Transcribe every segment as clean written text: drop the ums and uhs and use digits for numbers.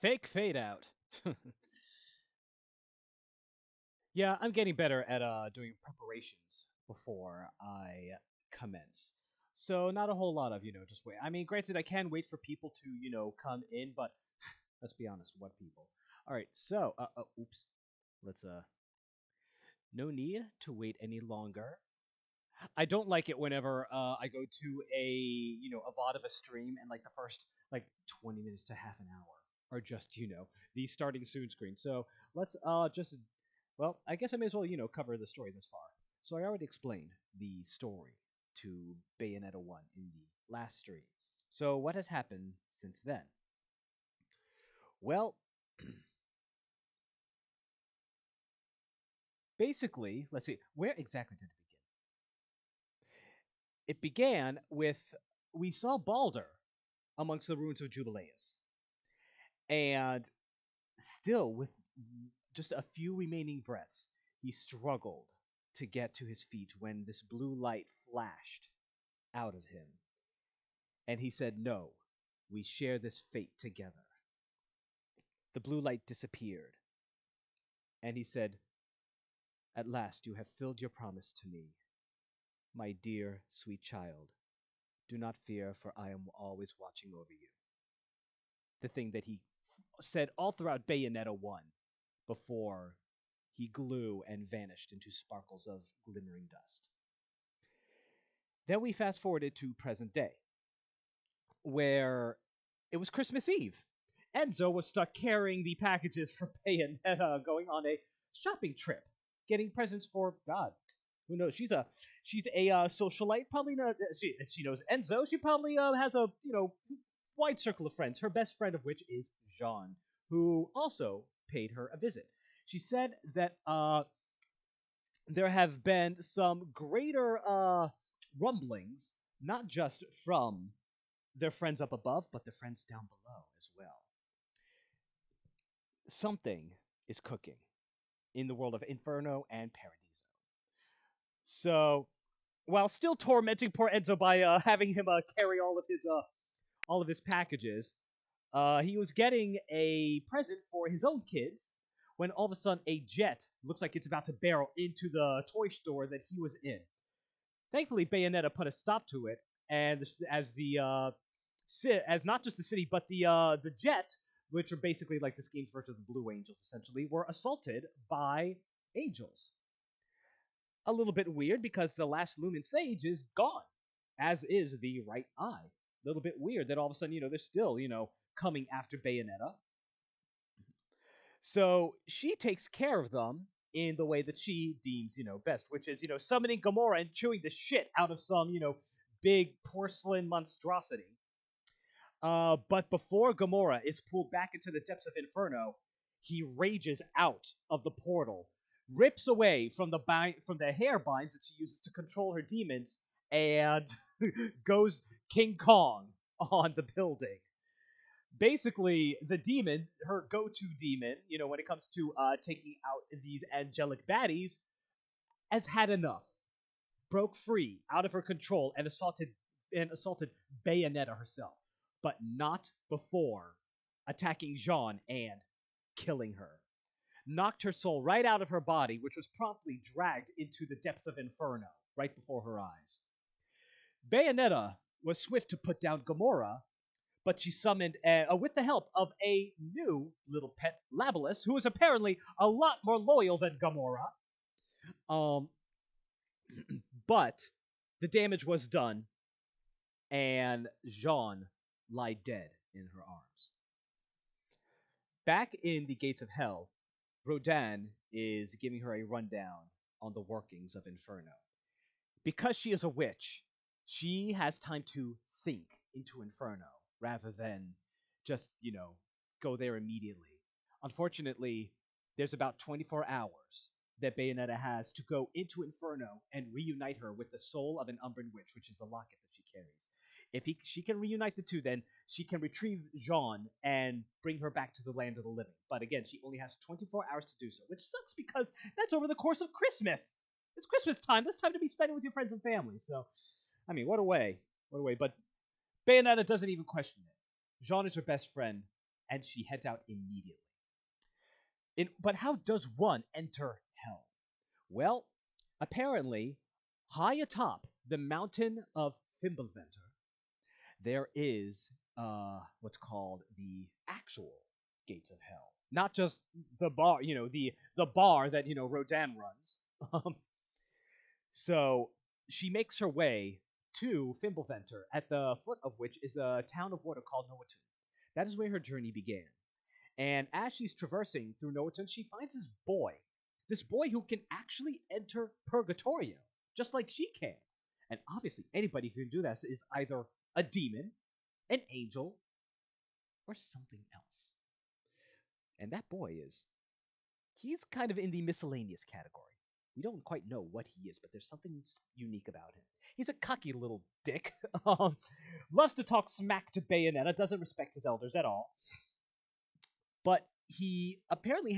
Fake fade out. Yeah, I'm getting better at doing preparations before I commence. So not a whole lot of, just wait. I mean, granted I can wait for people to, come in, but let's be honest, what people? All right. So, oops. Let's no need to wait any longer. I don't like it whenever I go to a VOD of a stream and like the first like 20 minutes to half an hour are just the starting soon screen. So let's just well, I guess I may as well cover the story this far. So I already explained the story to Bayonetta 1 in the last stream. So what has happened since then? Well, basically, let's see, where exactly did it begin? It began with we saw Balder amongst the ruins of Jubileus. And still, with just a few remaining breaths, he struggled to get to his feet when this blue light flashed out of him. And he said, "No, we share this fate together." The blue light disappeared, and he said, "At last you have filled your promise to me. My dear, sweet child, do not fear, for I am always watching over you." The thing that he said all throughout Bayonetta 1 before he grew and vanished into sparkles of glimmering dust. Then we fast forwarded to present day, where it was Christmas Eve. Enzo was stuck carrying the packages for Bayonetta, going on a shopping trip, getting presents for God. Who knows? She's a socialite. Probably not. She knows Enzo. She probably has a wide circle of friends. Her best friend of which is Jean, who also paid her a visit. She said that there have been some greater rumblings, not just from their friends up above, but their friends down below as well. Something is cooking in the world of Inferno and Paradiso. So, while still tormenting poor Enzo by having him carry all of his packages, he was getting a present for his own kids when all of a sudden a jet looks like it's about to barrel into the toy store that he was in. Thankfully, Bayonetta put a stop to it, and as not just the city but the jet, which are basically like this game's version of the Blue Angels, essentially, were assaulted by angels. A little bit weird because the last Lumen Sage is gone, as is the right eye. A little bit weird that all of a sudden, they're still, coming after Bayonetta. So she takes care of them in the way that she deems, best, which is, summoning Gamora and chewing the shit out of some, big porcelain monstrosity. But before Gamora is pulled back into the depths of Inferno, he rages out of the portal, rips away from the hair binds that she uses to control her demons, and goes King Kong on the building. Basically, the demon, her go-to demon, when it comes to taking out these angelic baddies, has had enough. Broke free out of her control and assaulted Bayonetta herself, but not before attacking Jean and killing her. Knocked her soul right out of her body, which was promptly dragged into the depths of Inferno right before her eyes. Bayonetta was swift to put down Gamora, but she summoned, with the help of a new little pet, Labalus, who is apparently a lot more loyal than Gamora. Um, but the damage was done, and Jean lied dead in her arms. Back in the Gates of Hell, Rodan is giving her a rundown on the workings of Inferno. Because she is a witch, she has time to sink into Inferno rather than just, go there immediately. Unfortunately, there's about 24 hours that Bayonetta has to go into Inferno and reunite her with the soul of an Umbran witch, which is the locket that she carries. If she can reunite the two, then she can retrieve Jean and bring her back to the land of the living. But again, she only has 24 hours to do so, which sucks because that's over the course of Christmas. It's Christmas time. That's time to be spending with your friends and family. So, I mean, what a way. What a way. But Bayonetta doesn't even question it. Jean is her best friend, and she heads out immediately. But how does one enter hell? Well, apparently, high atop the mountain of Fimbulventer, there is what's called the actual gates of hell, not just the bar, the bar that Rodan runs. So she makes her way to Fimbulventer, at the foot of which is a town of water called Noatun. That is where her journey began. And as she's traversing through Noatun, she finds this boy who can actually enter Purgatorio, just like she can. And obviously, anybody who can do that is either a demon, an angel, or something else. And that boy he's kind of in the miscellaneous category. We don't quite know what he is, but there's something unique about him. He's a cocky little dick. Loves to talk smack to Bayonetta, doesn't respect his elders at all. But he apparently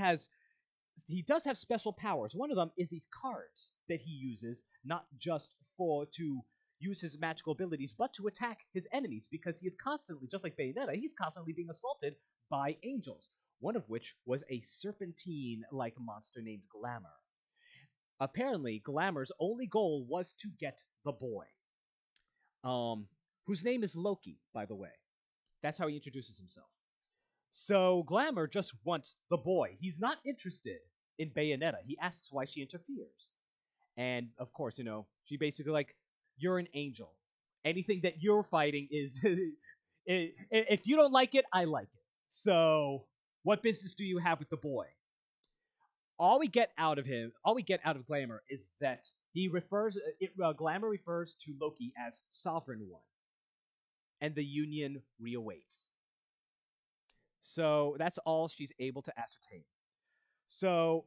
he does have special powers. One of them is these cards that he uses, not just to use his magical abilities, but to attack his enemies, because he is constantly, just like Bayonetta, he's constantly being assaulted by angels, one of which was a serpentine-like monster named Glamour. Apparently, Glamour's only goal was to get the boy, whose name is Loki, by the way. That's how he introduces himself. So Glamour just wants the boy. He's not interested in Bayonetta. He asks why she interferes. And, of course, she basically like, you're an angel. Anything that you're fighting is... if you don't like it, I like it. So, what business do you have with the boy? All we get out of Glamour is that Glamour refers to Loki as Sovereign One. And the Union reawaits. So that's all she's able to ascertain. So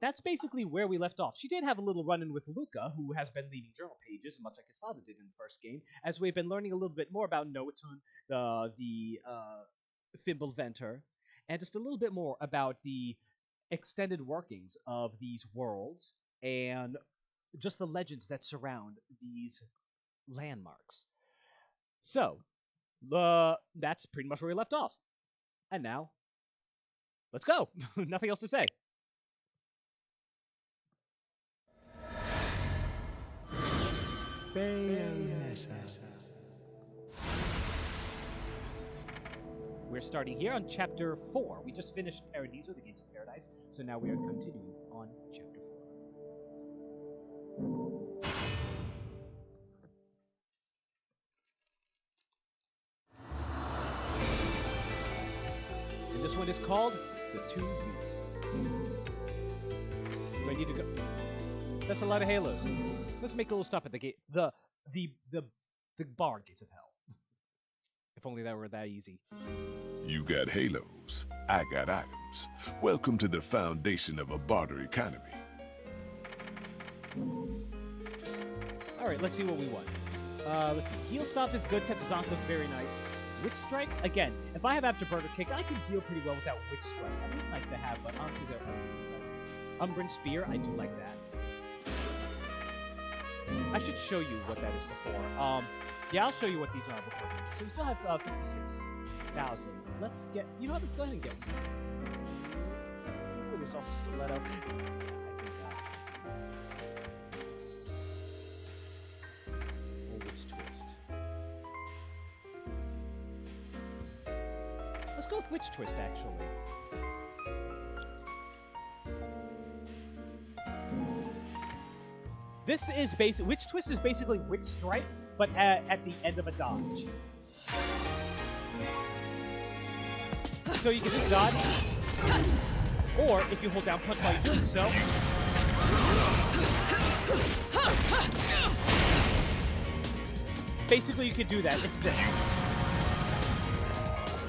that's basically where we left off. She did have a little run-in with Luca, who has been leaving journal pages, much like his father did in the first game, as we've been learning a little bit more about Noatun, the Fimbulventer, and just a little bit more about the extended workings of these worlds and just the legends that surround these landmarks. So, that's pretty much where we left off. And now, let's go. Nothing else to say. Bayonetta. We're starting here on Chapter 4. We just finished Paradiso, the Gates of Paradise, so now we are continuing on Chapter 4. And this one is called The Two Unit. Do I need to go? That's a lot of halos. Let's make a little stop at the gate. The bar Gates of Hell. If only that were that easy. You got halos, I got items. Welcome to the foundation of a barter economy. Alright, let's see what we want. Let's see. Heal Stop is good. Tetsuzanka is very nice. Witch Strike, again, if I have Afterburner Kick, I can deal pretty well without Witch Strike. I mean, it's nice to have, but honestly, they're Umbran Spear, I do like that. I should show you what that is before. Yeah, I'll show you what these are before. So we still have 56,000. Let's get... You know what? Let's go ahead and get one. Ooh, there's also Stiletto. Witch Twist. Let's go with Witch Twist, actually. This is basic. Witch Twist is basically Witch Strike, but at the end of a dodge. So you can just dodge, or if you hold down punch while you're doing so, basically you can do that. It's this.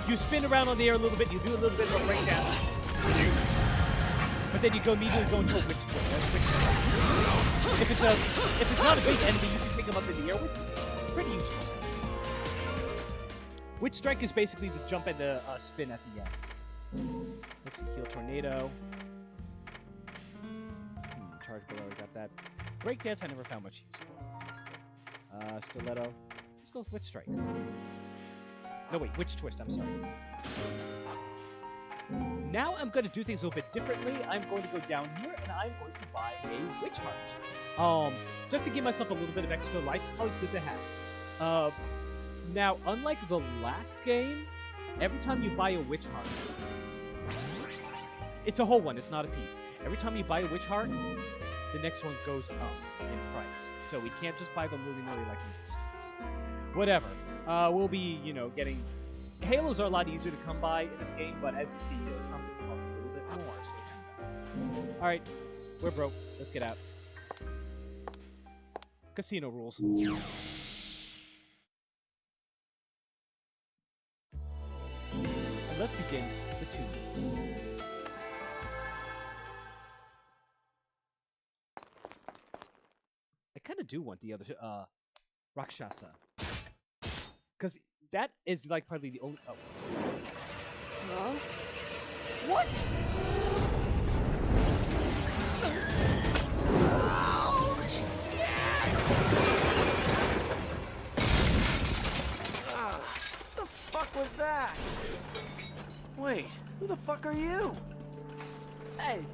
You spin around on the air a little bit, you do a little bit of a breakdown, but then you immediately go into a Witch Twist. That's Witch Strike. If it's not a big enemy, you can pick him up in the air, which is pretty useful. Witch Strike is basically the jump and the spin at the end. Let's see, Heal Tornado. Charge below, got that. Breakdance, I never found much use for. Stiletto. Let's go with Witch Strike. No, wait, Witch Twist, I'm sorry. Now I'm going to do things a little bit differently. I'm going to go down here and I'm going to buy a witch heart. Just to give myself a little bit of extra life. Always good to have. Now, unlike the last game, every time you buy a witch heart, it's a whole one, it's not a piece. Every time you buy a witch heart, the next one goes up in price. So we can't just buy them willy-nilly like we used to. Whatever. We'll be, getting... Halos are a lot easier to come by in this game, but as you see, some things cost a little bit more, so Alright, we're broke. Let's get out. Casino rules. Let's begin the tune. I kind of do want the other, Rakshasa. Because that is, like, probably the only... Oh. Huh? What? Oh, shit! The fuck was that? Wait, who the fuck are you? Hey,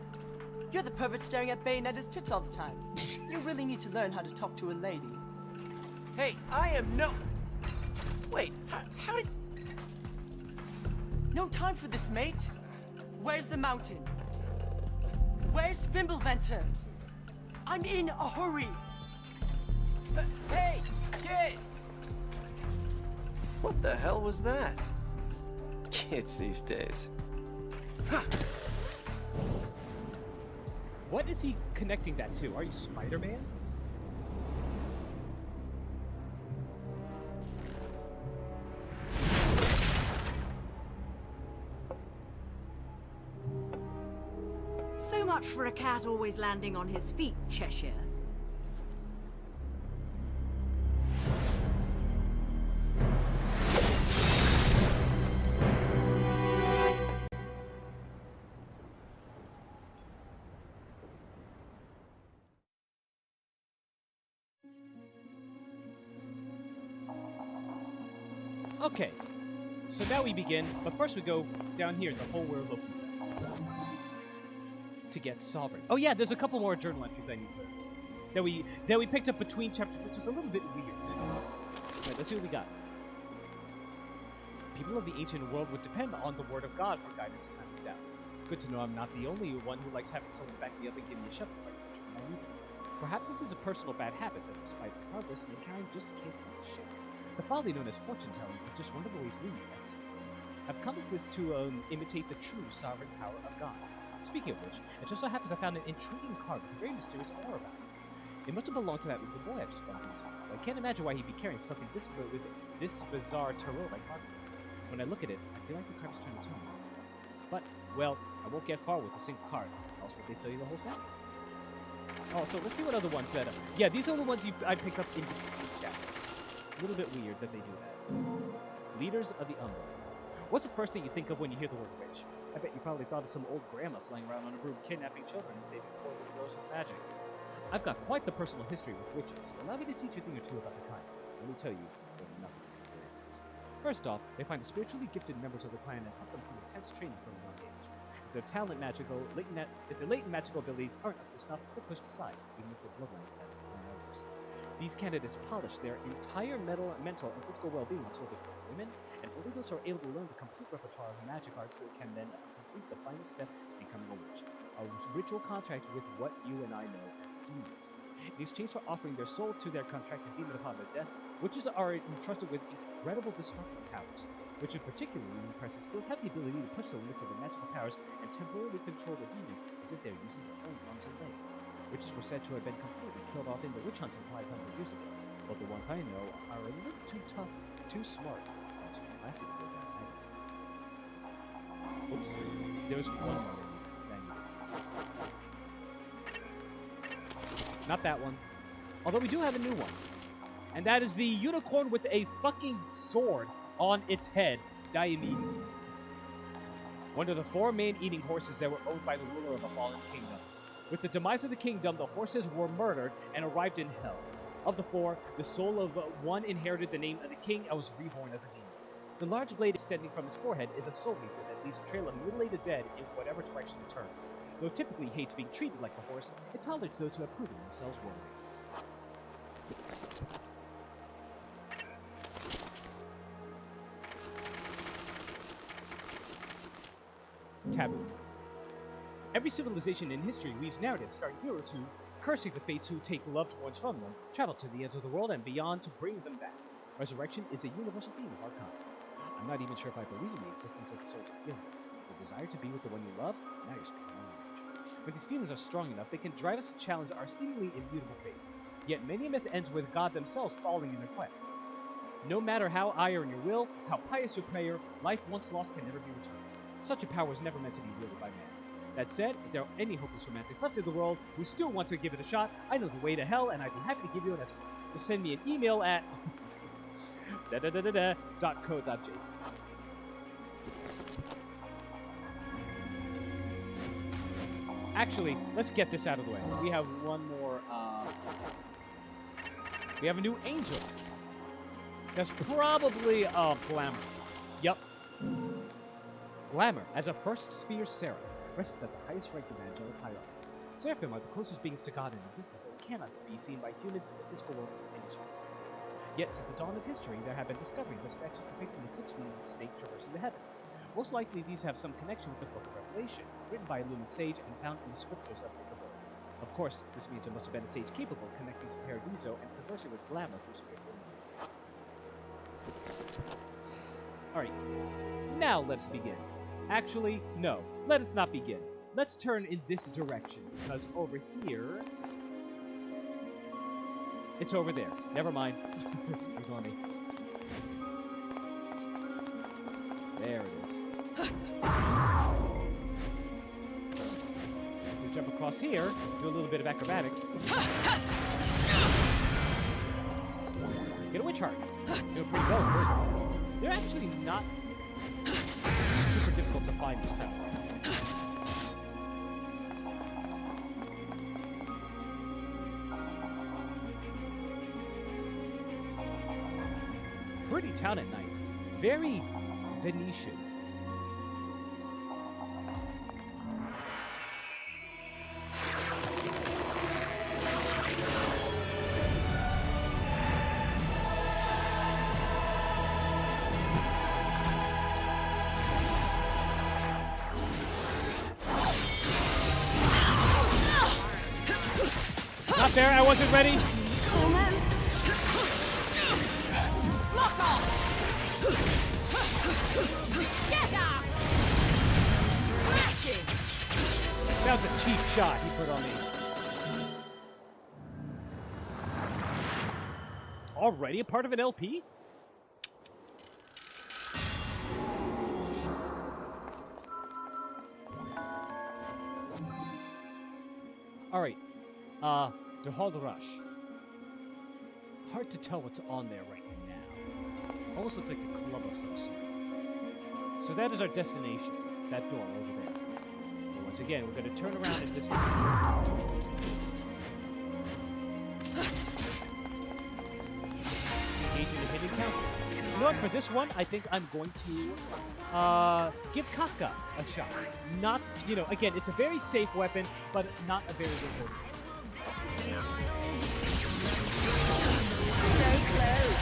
you're the pervert staring at Bayonetta's tits all the time. You really need to learn how to talk to a lady. Hey, I am no... Wait, how did... No time for this, mate. Where's the mountain? Where's Fimbleventer? I'm in a hurry. Hey, kid! What the hell was that? Kids these days. What is he connecting that to? Are you Spider-Man? So much for a cat always landing on his feet, Cheshire. Okay, so now we begin, but first we go down here in the hole we're looking to get Sovereign. Oh yeah, there's a couple more journal entries I need to... that we picked up between chapters, which is a little bit weird. Alright, let's see what we got. People of the ancient world would depend on the word of God for guidance in times of doubt. Good to know I'm not the only one who likes having someone back me up and give me a shove like when I need it. Perhaps this is a personal bad habit that despite progress, mankind just can't seem to shift. The folly known as fortune-telling is just one of the ways we, as a species, have come up with to imitate the true sovereign power of God. Speaking of which, it just so happens I found an intriguing card with a very mysterious aura about it. It must have belonged to that little boy I just bumped into. I can't imagine why he'd be carrying something with this bizarre tarot-like markings. When I look at it, I feel like the card is trying to tell me. But, well, I won't get far with a single card, else would they sell you the whole set? Oh, so let's see what other ones that... yeah, these are the ones I picked up in each chapter. A little bit weird that they do that. Leaders of the Umbra. What's the first thing you think of when you hear the word witch? I bet you probably thought of some old grandma flying around on a broom kidnapping children and saving poor little girls with magic. I've got quite the personal history with witches. Allow me to teach you a thing or two about the kind. Let me tell you, there's nothing very nice. First off, they find the spiritually gifted members of the clan and help them through intense training from a young age. If their latent magical abilities aren't up to snuff, they're pushed aside, even if their bloodline is set with clan elders. These candidates polish their entire mental and physical well-being until they're women, and only those who are able to learn the complete repertoire of the magic arts that can then complete the final step to becoming a witch. A ritual contract with what you and I know as demons. In exchange for offering their soul to their contracted demon upon their death, witches are entrusted with incredible destructive powers. Witches, particularly with impressive skills, have the ability to push the limits of their magical powers and temporarily control the demon as if they're using their own arms and legs. Witches were said to have been completely killed off in the witch hunting 500 years ago, but the ones I know are a little too tough, too smart, and too classy to go down magazine. Oops, there's one more thing. Not that one. Although we do have a new one. And that is the unicorn with a fucking sword on its head, Diomedes. One of the 4 main eating horses that were owned by the ruler of a fallen kingdom. With the demise of the kingdom, the horses were murdered and arrived in hell. Of the 4, the soul of one inherited the name of the king and was reborn as a demon. The large blade extending from his forehead is a soul reaper that leaves a trail of mutilated dead in whatever direction it turns. Though it typically hates being treated like a horse, it tolerates those who have proven themselves worthy. Taboo. Every civilization in history weaves narratives starring heroes who, cursing the fates who take loved ones from them, travel to the ends of the world and beyond to bring them back. Resurrection is a universal theme of our kind. I'm not even sure if I believe in the existence of the soul's feeling. The desire to be with the one you love, now you're speaking my language. When these feelings are strong enough, they can drive us to challenge our seemingly immutable fate. Yet many a myth ends with God themselves falling in their quest. No matter how iron your will, how pious your prayer, life once lost can never be returned. Such a power is never meant to be wielded by man. That said, if there are any hopeless romantics left in the world who still want to give it a shot, I know the way to hell, and I'd be happy to give you an escort. Just send me an email at .co.jp. Actually, let's get this out of the way. We have one more, we have a new angel. That's probably, Glamour. Yep. Glamour, as a first sphere seraph, rests at the highest rank of angelic hierarchy. Seraphim are the closest beings to God in existence and cannot be seen by humans in the physical world in any circumstances. Yet, since the dawn of history, there have been discoveries of statues depicting the six-winged snake traversing the heavens. Most likely, these have some connection with the Book of Revelation, written by a lumen sage and found in the scriptures of Ichabod. Of course, this means there must have been a sage capable of connecting to Paradiso and conversing with Glamour through spiritual means. Alright, now let's begin. Actually, no, let us not begin. Let's turn in this direction, because over here... It's over there. Never mind. Ignore me. There it is. We jump across here, do a little bit of acrobatics. Get a witch heart. Doing pretty well. They're actually not super difficult to find this time. Pretty town at night. Very Venetian. Not there, I wasn't ready. Almost. Lock off! Get up! Smashing! That was a cheap shot he put on me. Already a part of an LP? Alright. The Hard Rush. Hard to tell what's on there right now. Almost looks like a club of some sort. So that is our destination. That door over there. And once again, we're going to turn around in this direction. Engaging the hidden counter. You know what? For this one, I think I'm going to give Kafka a shot. Not, you know, again, it's a very safe weapon, but not a very good one. So close.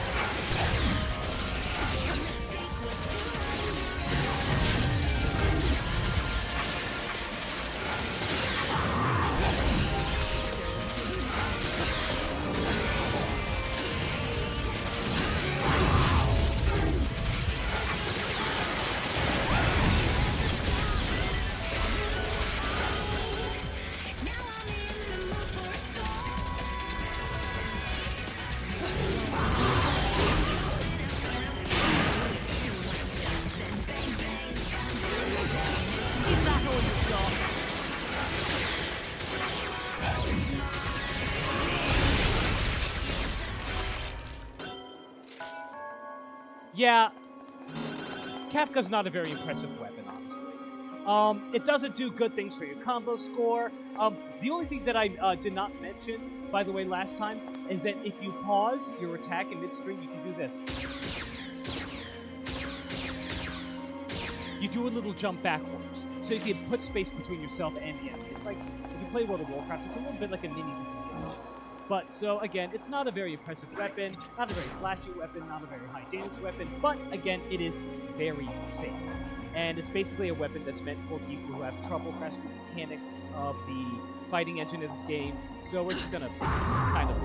Yeah, Kafka's not a very impressive weapon, honestly. It doesn't do good things for your combo score. The only thing that I did not mention, by the way, last time, is that if you pause your attack in midstream, you can do this. you do a little jump backwards. So you can put space between yourself and the enemy. It's like, if you play World of Warcraft, it's a little bit like a mini disengage. But, so, again, it's not a very impressive weapon, not a very flashy weapon, not a very high damage weapon, but, again, it is very safe. And it's basically a weapon that's meant for people who have trouble grasping the mechanics of the fighting engine of this game. So we're just gonna kind of...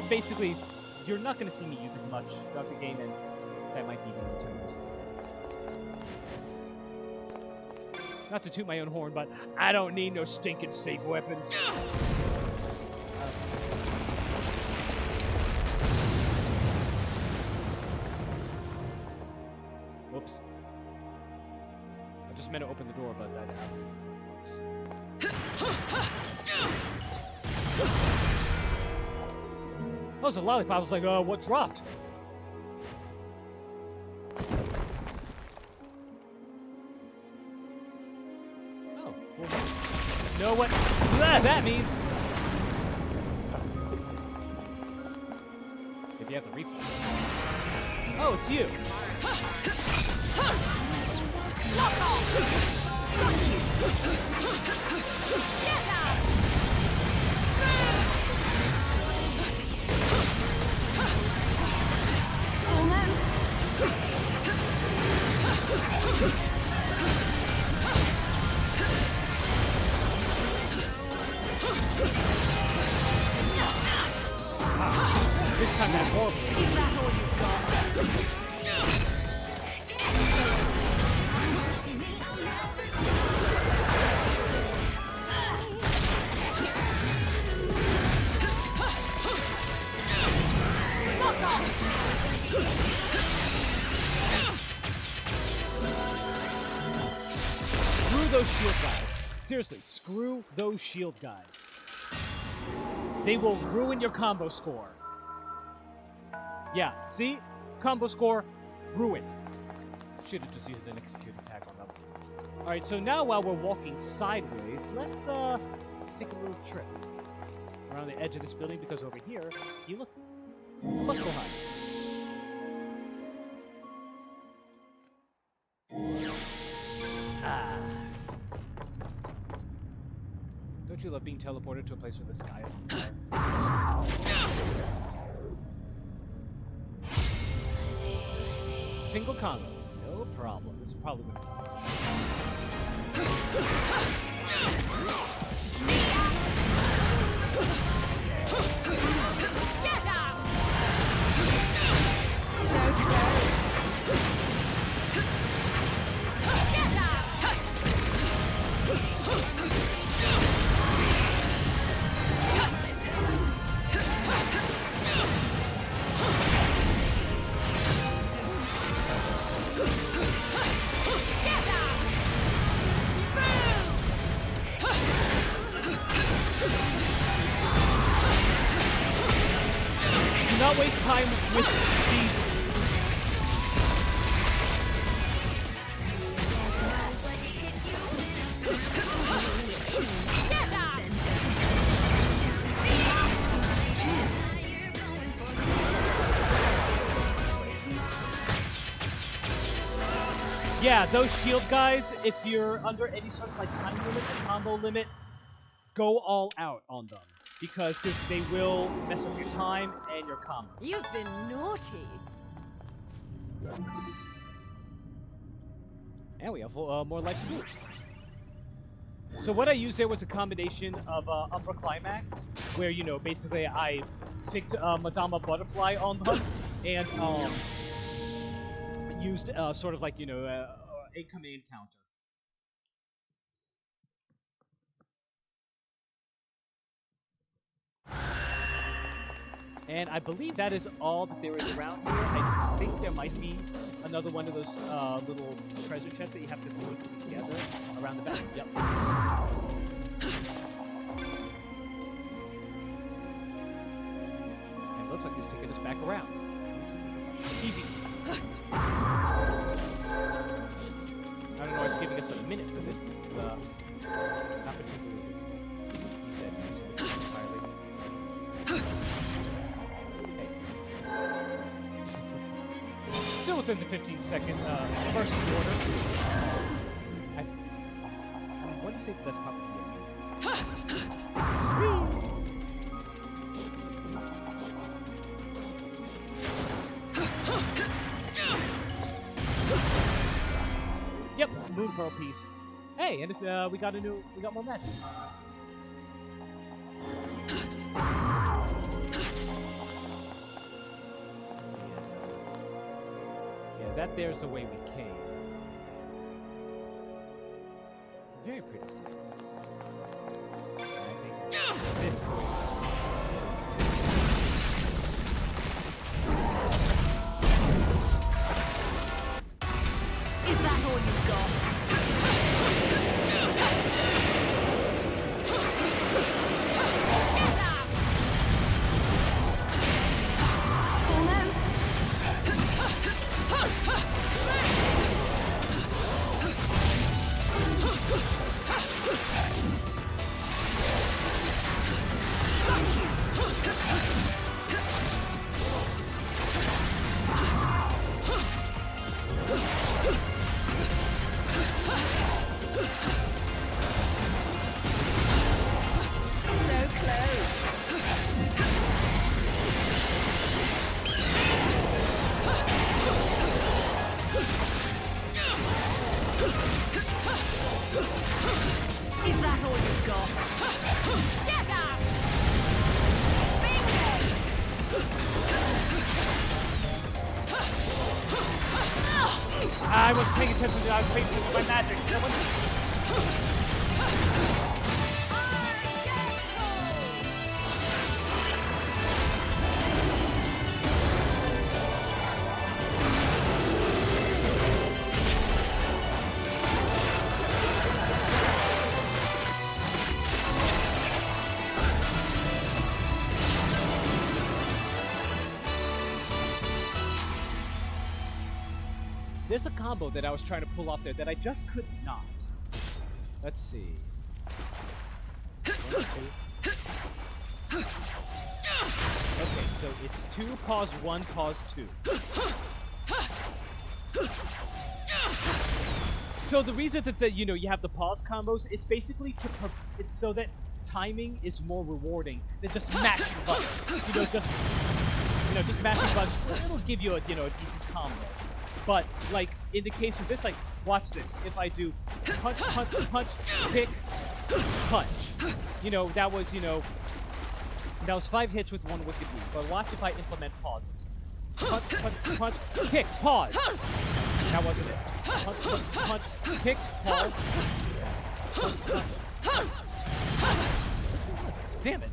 basically, you're not gonna see me use it much throughout the game, and that might be the terms. Not to toot my own horn, but I don't need no stinking safe weapons. Whoops. I just meant to open the door, but that Oh, it's a lollipop. I was like, what dropped? Oh, know what that means? If you have the reflex. Oh, it's you. Lock off! Got you! Get out! Almost. This time that's horrible. Is that all you've got? Screw those shield guys. Seriously, screw those shield guys. They will ruin your combo score. Yeah, see? Combo score, ruined. Should have just used an execute attack on them. Alright, so now while we're walking sideways, let's take a little trip around the edge of this building, because over here, you look behind. Ah. Don't you love being teleported to a place where the sky is on fire? Single combo, no problem. This is probably going to Get out! So close. Get out! Do not waste time with these. Get out! Yeah, those shield guys, if you're under any sort of like time limit or combo limit, go all out on them. Because they will mess up your time and your combo. You've been naughty. And we have more life to do. So what I used there was a combination of Umbra Climax, where, you know, basically I sicked Madama Butterfly on them, and used sort of like, you know, a command counter. And I believe that is all that there is around here. I think there might be another one of those little treasure chests that you have to place together around the back. Yep. And it looks like it's taking us back around. Easy. I don't know why it's giving us a minute for this. This is not particularly, he said, entirely. Still within the 15-second first order. I want to say that's probably it. Yep, Moon Pearl piece. Hey, and we got more magic. Yeah, that there's the way we came. Very pretty scene. I think this. Is that all you've got? Almost. Got you. So close. Is that all you've got? Get out! Bingo! I was paying attention to my magic. There's a combo that I was trying to pull off there that I just could not. Let's see. Okay, so it's 2, pause 1, pause 2. So the reason that you have the pause combos, it's basically it's so that timing is more rewarding than just mashing buttons. Just mashing buttons. It'll give you a decent combo. But, like, in the case of this, like, watch this. If I do punch, punch, punch, kick, punch. That was 5 hits with 1 wicked move. But watch if I implement pauses. Punch, punch, punch, kick, pause. That wasn't it. Punch, punch, punch, kick, pause. Punch, punch. Damn it.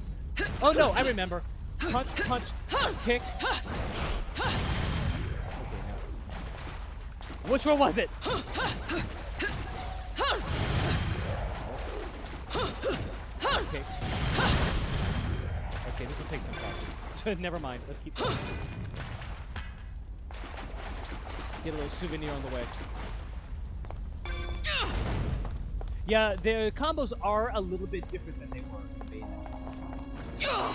Oh, no, I remember. Punch, punch, kick. Which one was it? Okay. Okay, this will take some practice. Never mind. Let's keep going. Get a little souvenir on the way. Yeah, the combos are a little bit different than they were in Bayonetta.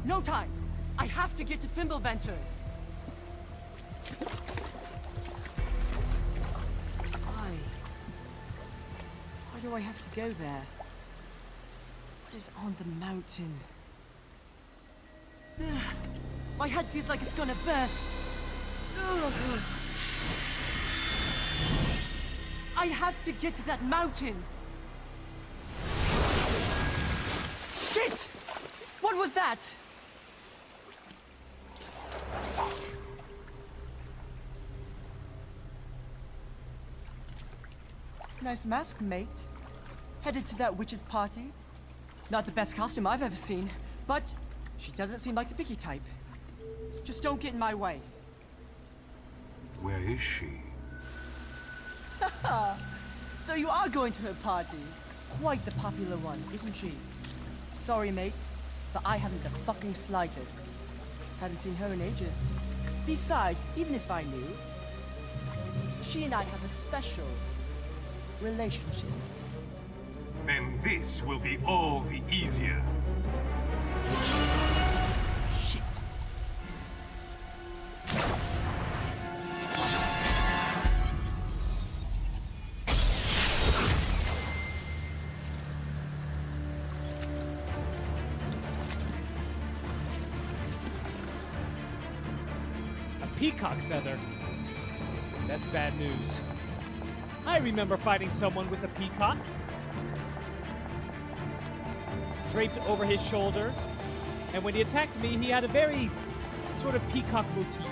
No time! I have to get to Fimbulventer! Why do I have to go there? What is on the mountain? My head feels like it's gonna burst! I have to get to that mountain! Shit! What was that? Nice mask, mate. Headed to that witch's party? Not the best costume I've ever seen, but she doesn't seem like the picky type. Just don't get in my way. Where is she? So you are going to her party? Quite the popular one, isn't she? Sorry, mate, but I haven't the fucking slightest. Hadn't seen her in ages. Besides, even if I knew, she and I have a special relationship. Then this will be all the easier. Shit. A peacock feather. That's bad news. I remember fighting someone with a peacock draped over his shoulder, and when he attacked me, he had a very sort of peacock motif.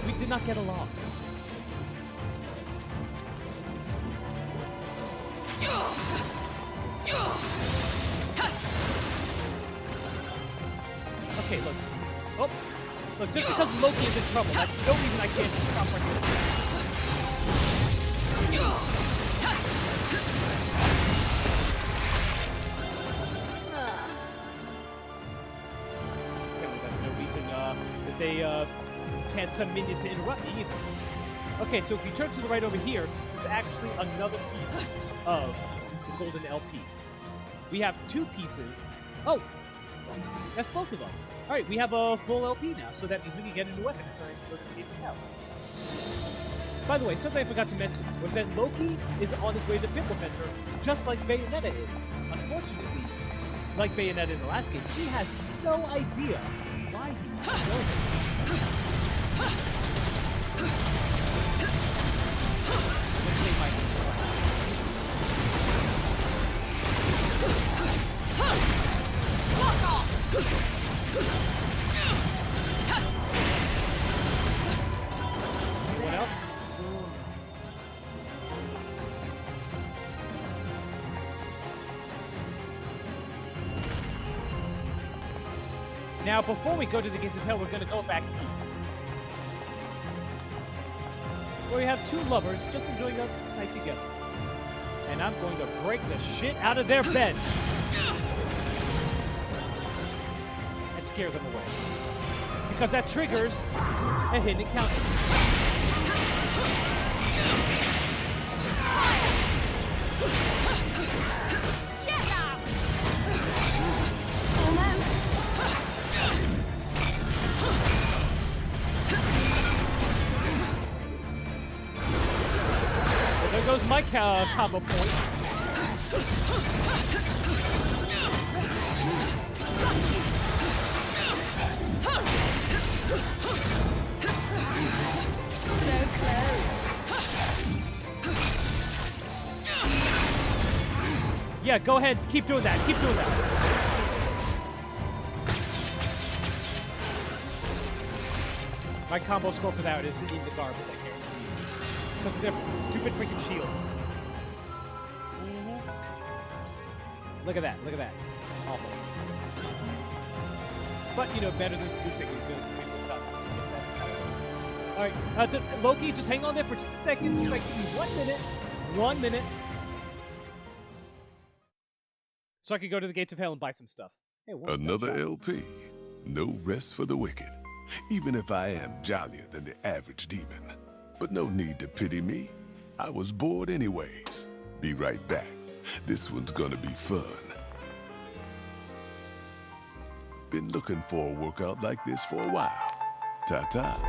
We did not get along. Okay, look. Oh, look, just because Loki is in trouble, that's no reason I can't just stop right here. Apparently that's no reason that they can't send minions to interrupt me either. Okay, so if you turn to the right over here, there's actually another piece of the golden LP. We have two pieces. Oh, that's both of them. All right, we have a full LP now, so that means we can get a new weapon and start to go out. By the way, something I forgot to mention was that Loki is on his way to Fimbulventr, just like Bayonetta is. Unfortunately, like Bayonetta in the last game, he has no idea why he is going. Let's say my Fuck off! Anyone else? Now, before we go to the Gates of Hell, we're going to go back here, where we have two lovers just enjoying a night together. And I'm going to break the shit out of their bed and scare them away. Because that triggers a hidden encounter. Get out! Almost. Well, there goes my combo point. So close. Yeah, go ahead. Keep doing that. Keep doing that. My combo score for that is in the garbage, I guarantee you. Because of their stupid freaking shields. Look at that. Look at that. Awful. But, you know, better than producing is good. Alright, Loki, just hang on there for just a second. Just like 1 minute. 1 minute. So I can go to the Gates of Hell and buy some stuff. Hey, what's Another that shot? LP. No rest for the wicked. Even if I am jollier than the average demon. But no need to pity me. I was bored anyways. Be right back. This one's gonna be fun. Been looking for a workout like this for a while. Ta-ta.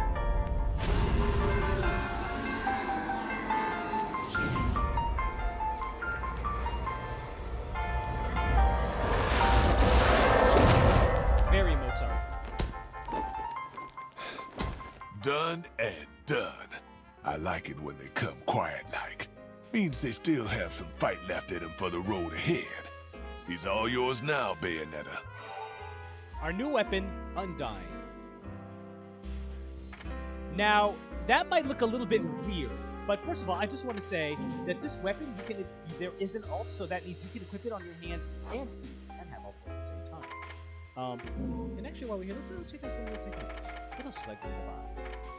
Very Mozart. Done and done. I like it when they come quiet-like. Means they still have some fight left in them for the road ahead. He's all yours now, Bayonetta. Our new weapon, Undying. Now, that might look a little bit weird, but first of all, I just want to say that this weapon, there is an ult, so that means you can equip it on your hands and feet, and have all four at the same time. And actually, while we're here, let's check out some of the techniques. What else should I do about?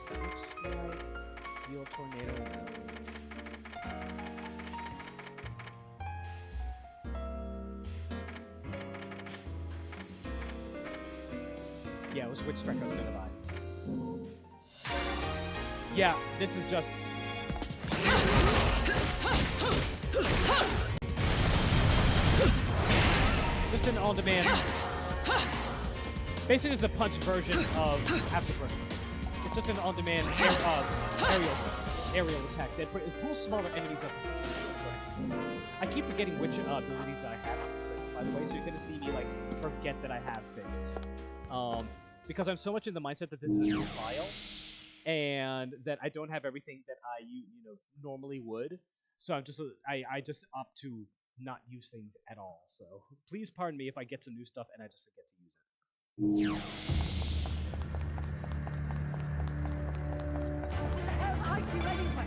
Scoop strike, heal tornado, yeah, it was Witch Strike I was gonna buy. Yeah, this is just... just an on-demand. Basically, it's a punch version of Afterburner. It's just an on-demand aerial attack that pulls smaller enemies up. I keep forgetting which abilities I have, by the way, so you're gonna see me like forget that I have things. Because I'm so much in the mindset that this is a new file, and that I don't have everything that I normally would. So I'm just I just opt to not use things at all. So please pardon me if I get some new stuff and I just forget to use it. Where the hell are you anyway?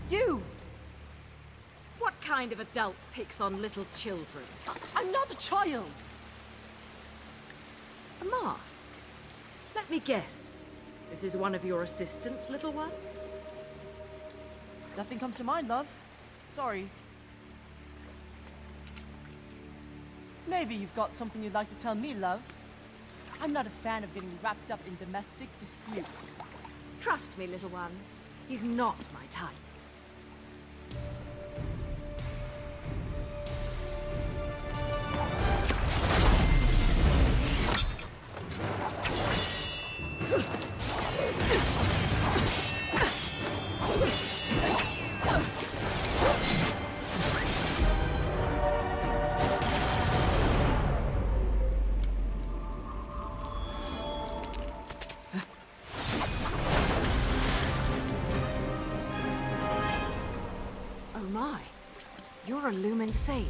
You! What kind of adult picks on little children? I'm not a child! A mask? Let me guess. This is one of your assistants, little one? Nothing comes to mind, love. Sorry. Maybe you've got something you'd like to tell me, love. I'm not a fan of getting wrapped up in domestic disputes. Trust me, little one. He's not my type. Oh my, you're a Lumen Sage.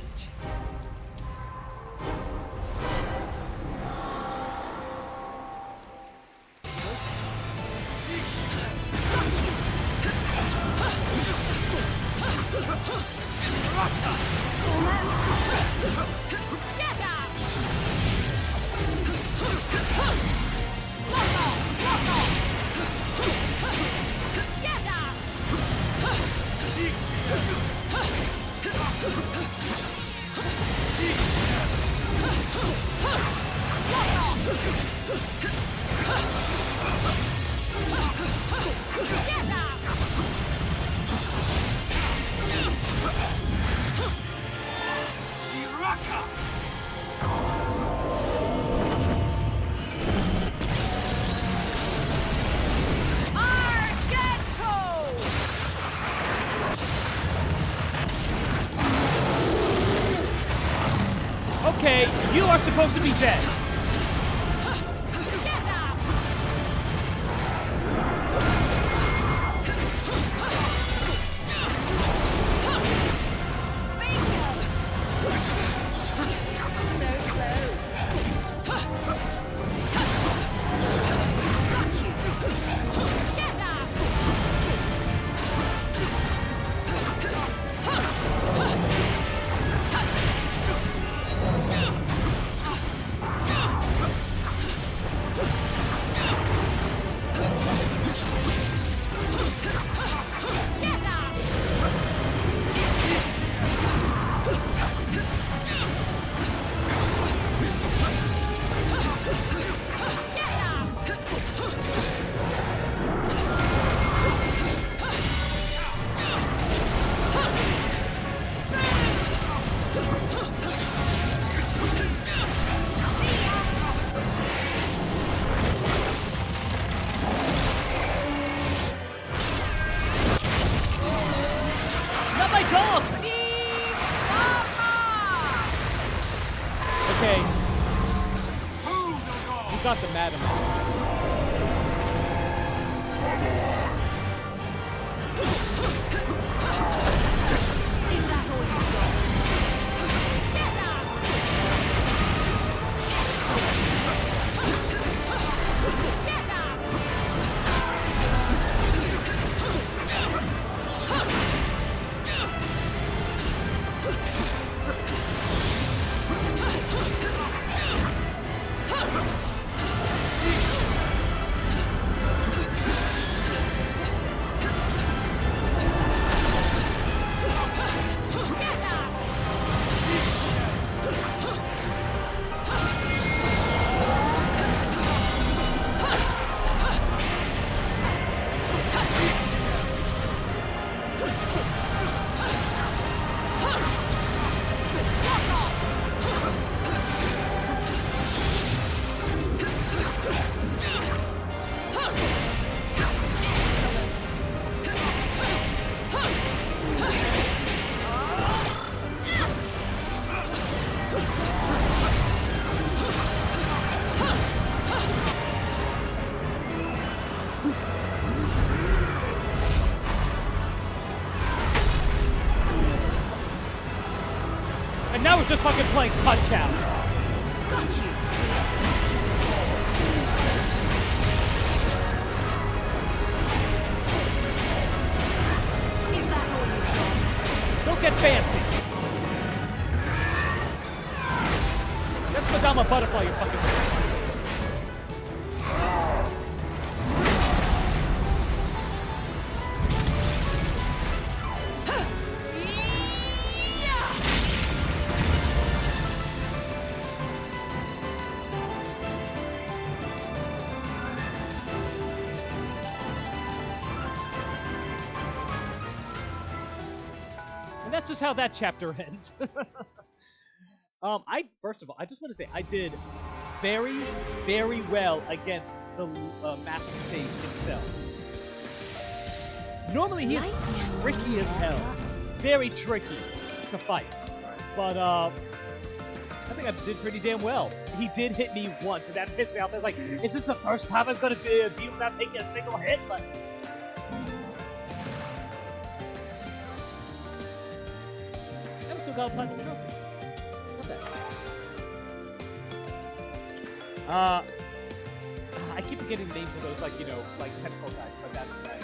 Okay, you are supposed to be dead. So close. Got you. Get up! Not my dog! Okay. You got the madam. Is that all you've got? Get up! Get up! I'm just fucking playing Punch Out. Got you! Is that all you've got? Don't get fancy. That's Madama Butterfly, you fucking... And that's just how that chapter ends. First of all, I just want to say I did very, very well against the Master Sage himself. Normally he is tricky as hell, very tricky to fight, but I think I did pretty damn well. He did hit me once, and that pissed me off. I was like, is this the first time I'm gonna be without taking a single hit? But I still got a platinum trophy. Not bad. I keep forgetting the names of those, like, you know, like tentacle guys, but that's bad.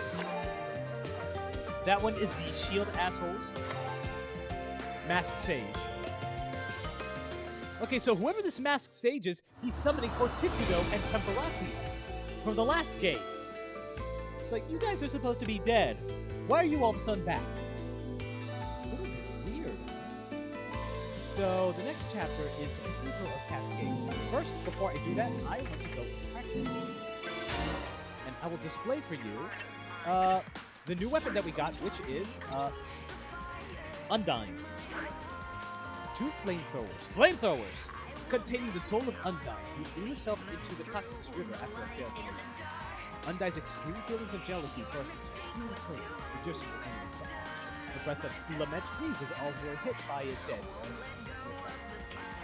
That one is the Shield Assholes. Masked Sage. Okay, so whoever this Masked Sage is, he's summoning Fortitudo and Temperati from the last game. It's like, you guys are supposed to be dead. Why are you all of a sudden back? Weird. So, the next chapter is the Cathedral of Cascades. First, before I do that, I want to go practice. And I will display for you the new weapon that we got, which is Undyne. 2 flamethrowers. Flamethrowers! Containing the soul of Undyne, who threw herself into the Cosmos River after a failed mission. Undyne's extreme feelings of jealousy for seen her reducing her enemy's side. The breath of lament freezes all who are hit by it dead.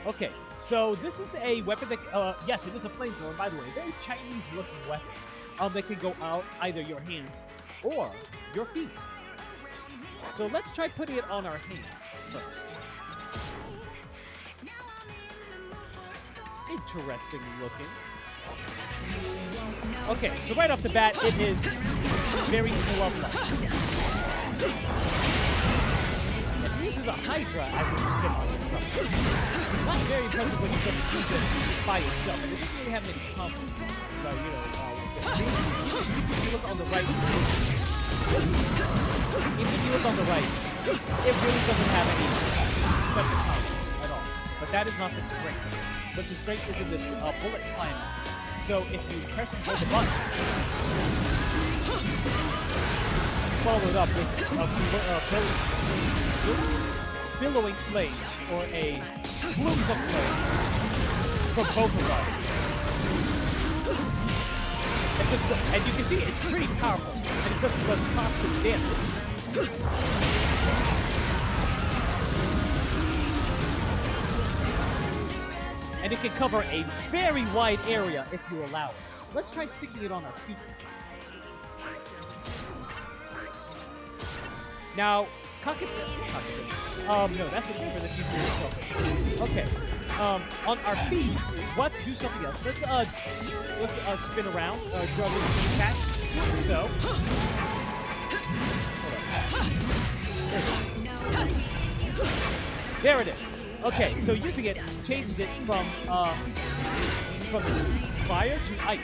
Okay, so this is a weapon that, yes, it is a flamethrower, by the way. Very Chinese-looking weapon. That can go out either your hands or your feet. So let's try putting it on our hands first. Interesting looking. Okay, so right off the bat, it is very glove-like. If he uses a Hydra as a skin on it, it's not very impressive when you just use it by itself. It doesn't really have any confidence. So, you know, if you look on the right, it really doesn't have any special confidence at all. But that is not the strength. But the strength is in this bullet climb. So if you press and hold the button, follow it up with a billowing flame or a plumes of flame from both of us. And you can see it's pretty powerful, and it does constant damage. And it can cover a very wide area if you allow it. Let's try sticking it on our feet. Now, no, that's the name for the future itself. Okay, on our feet, let's do something else. Let's spin around, draw this cat. So, there it is. Okay, so using it changes it from fire to ice.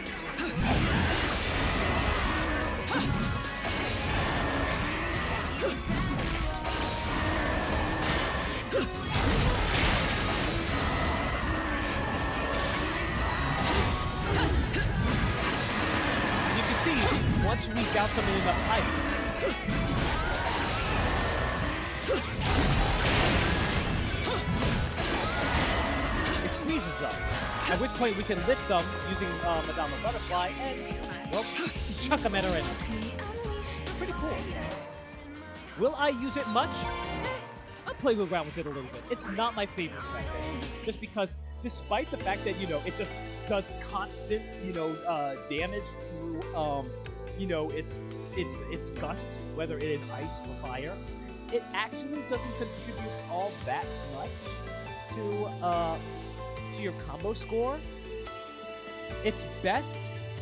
You can see once we got some in the ice. Up. At which point we can lift them using Madama Butterfly and, well, chuck them at our enemy. Pretty cool. Will I use it much? I'll play around with it a little bit. It's not my favorite weapon, just because, despite the fact that, you know, it just does constant, you know, damage through, you know, its gust, whether it is ice or fire, it actually doesn't contribute all that much to your combo score, it's best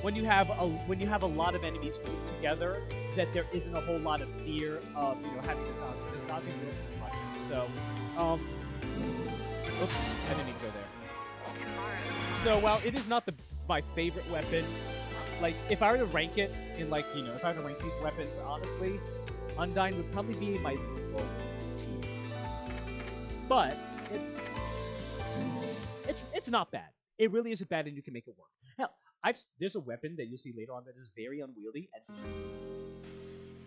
when you have a lot of enemies grouped together that there isn't a whole lot of fear of having to dodge, because dodging will be much. So oops, I didn't even go there. So while it is not my favorite weapon, like if I were to rank it in if I were to rank these weapons, honestly, Undyne would probably be my low tier. But it's not bad. It really isn't bad, and you can make it work. Hell, there's a weapon that you'll see later on that is very unwieldy and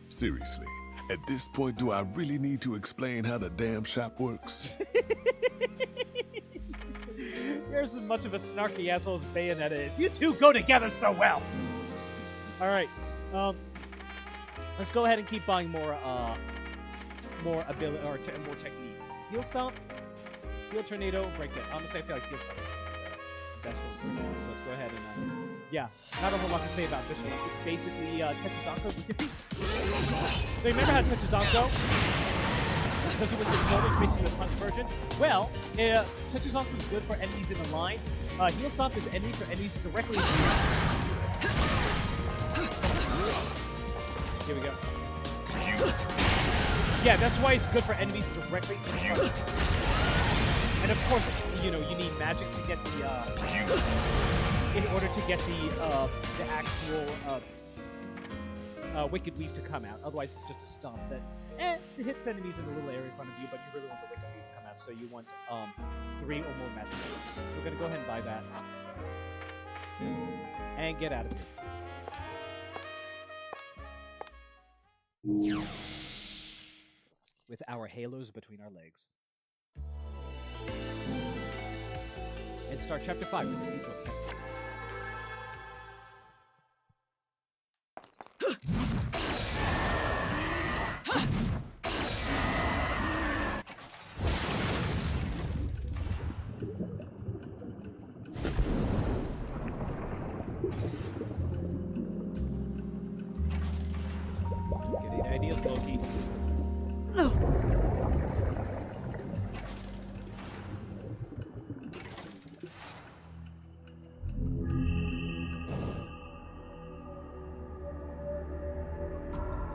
Seriously, at this point, do I really need to explain how the damn shop works? You're as much of a snarky asshole as Bayonetta is. You two go together so well. All right, let's go ahead and keep buying more ability or more techniques. Heal stomp, heal tornado, break that. Honestly, I feel like heal stomp is the best one for now. So let's go ahead and yeah, not a whole lot to say about this one. It's basically Tetsudanko with defeat. So you remember how Tetsudanko, because it was the Nordic basically a punch version? Well, Tetsudanko is good for enemies in a line. Heal Stomp is enemies for enemies directly in the line. Here we go. Yeah, that's why it's good for enemies directly in front. And of course, you need magic to get in order to get the actual Wicked Weave to come out. Otherwise, it's just a stomp that it hits enemies in a little area in front of you, but you really want the Wicked Weave to come out, so you want 3 or more magic. So we're gonna go ahead and buy that and get out of here with our halos between our legs. And start chapter 5 with the intro casting. Getting ideas, Loki.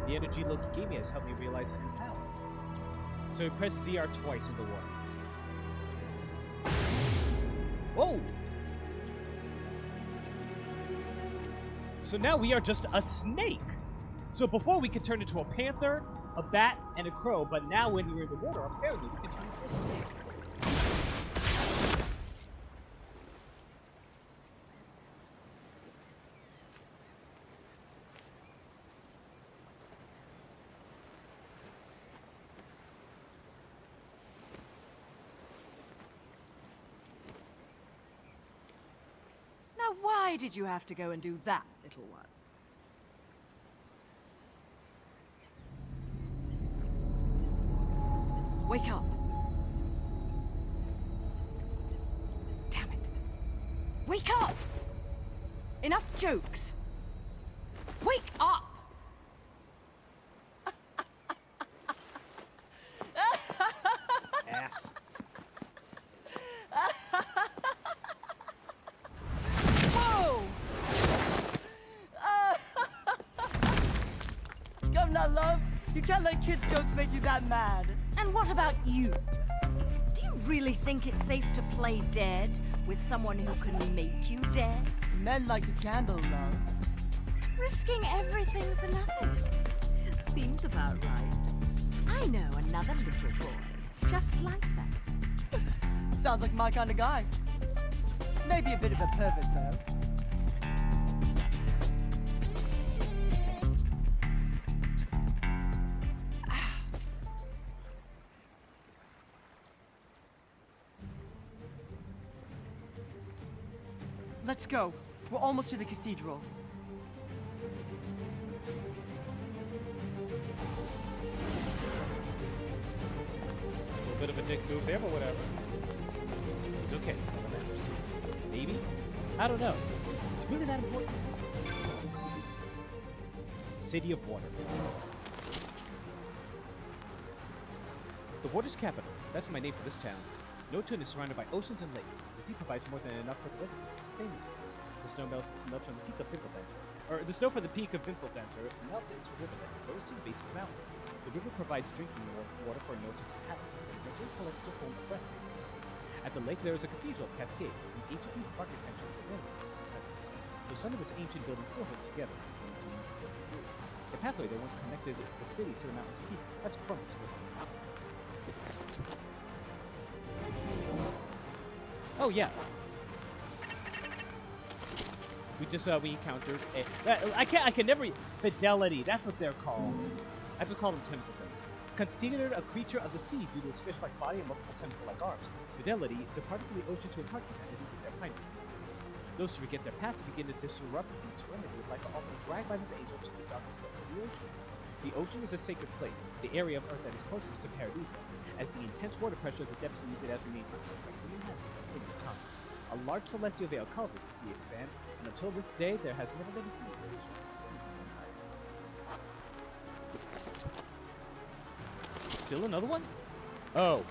The energy Loki gave me has helped me realize a new power. So we press ZR twice in the water. Whoa! So now we are just a snake! So before we could turn into a panther, a bat, and a crow, but now when we're in the water, apparently we can turn into a snake. Now, why did you have to go and do that, little one? Wake up. Damn it. Wake up! Enough jokes. Wake up! Ass. Whoa! Come now, love. You can't let kids' jokes make you that mad. And what about you? Do you really think it's safe to play dead with someone who can make you dead? Men like to gamble, love. Risking everything for nothing. Seems about right. I know another little boy just like that. Sounds like my kind of guy. Maybe a bit of a pervert, though. Let's go. We're almost to the cathedral. A little bit of a dick move there, but whatever. It's okay. Maybe? I don't know. It's really that important. City of Water. The water's capital. That's my name for this town. Notun is surrounded by oceans and lakes. The sea provides more than enough for the residents to sustain themselves. The snow melts from the peak of Vinkelbenter, the snow from the peak of Vinkelbenter melts into a river that flows to the base of the mountain. The river provides drinking water for Notun's inhabitants that eventually collects to form a breathtaking lake. At the lake there is a cathedral of cascades, an ancient piece of architecture with the presence. Though some of this ancient buildings still hold together, the pathway that once connected the city to the mountain's peak has crumbled to the ground. Oh yeah. We encountered I can never Fidelity, that's what they're called. I just call them tentacle things. Considered a creature of the sea due to its fish-like body and multiple tentacle-like arms, Fidelity departed from the ocean to impart humanity with their kindness. Those who forget their past begin to disrupt the serenity of life, often dragged by this angel to the darkest depths of the ocean. The ocean is a sacred place, the area of Earth that is closest to Paradiso, as the intense water pressure of the depths leaves it as remained uncorrectly enhanced in the time. A large celestial veil covers the sea expanse, and until this day, there has never been a communication since. Still another one? Oh.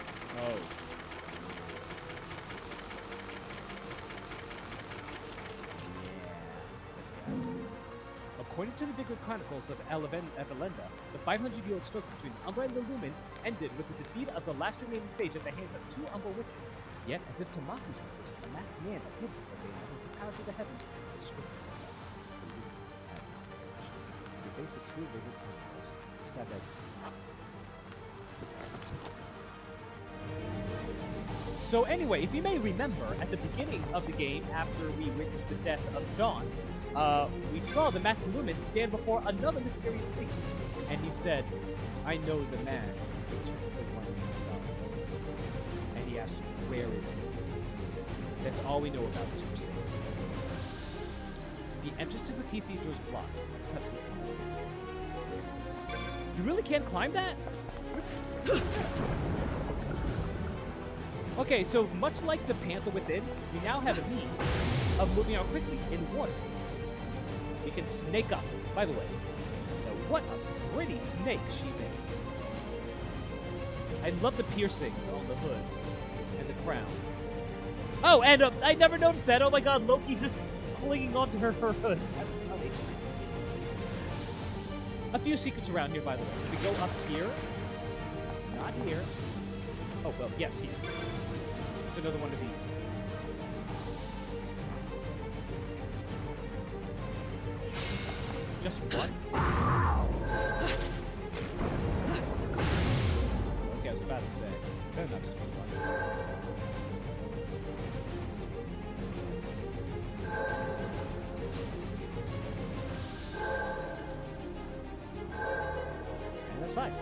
According to the Bigger Chronicles of Evelenda, the 500-year-old struggle between Umbra and the Lumen ended with the defeat of the last remaining sage at the hands of 2 Umbra witches. Yet, as if to mock these witches, a masked man appeared before Bayonetta with the powers of the heavens and swiftly set up. The Lumen had not perished. The base of true Bigger Chronicles, Saved. So anyway, if you may remember, at the beginning of the game, after we witnessed the death of John, we saw the Master Lumen stand before another mysterious figure, and he said, "I know the man who took the one God." And he asked, "Where is he?" That's all we know about this crusade. The entrance to the cathedral is blocked. You really can't climb that? Okay, so much like the Panther Within, we now have a means of moving out quickly in water. We can snake up. By the way, now what a pretty snake she makes. I love the piercings on the hood and the crown. Oh, and I never noticed that. Oh my god, Loki just clinging onto her hood. That's funny. A few secrets around here, by the way. We go up here. Not here. Oh, well, yes, here. It's another one of these. Just one? Okay, I was about to say. Better not just one. And that's fine.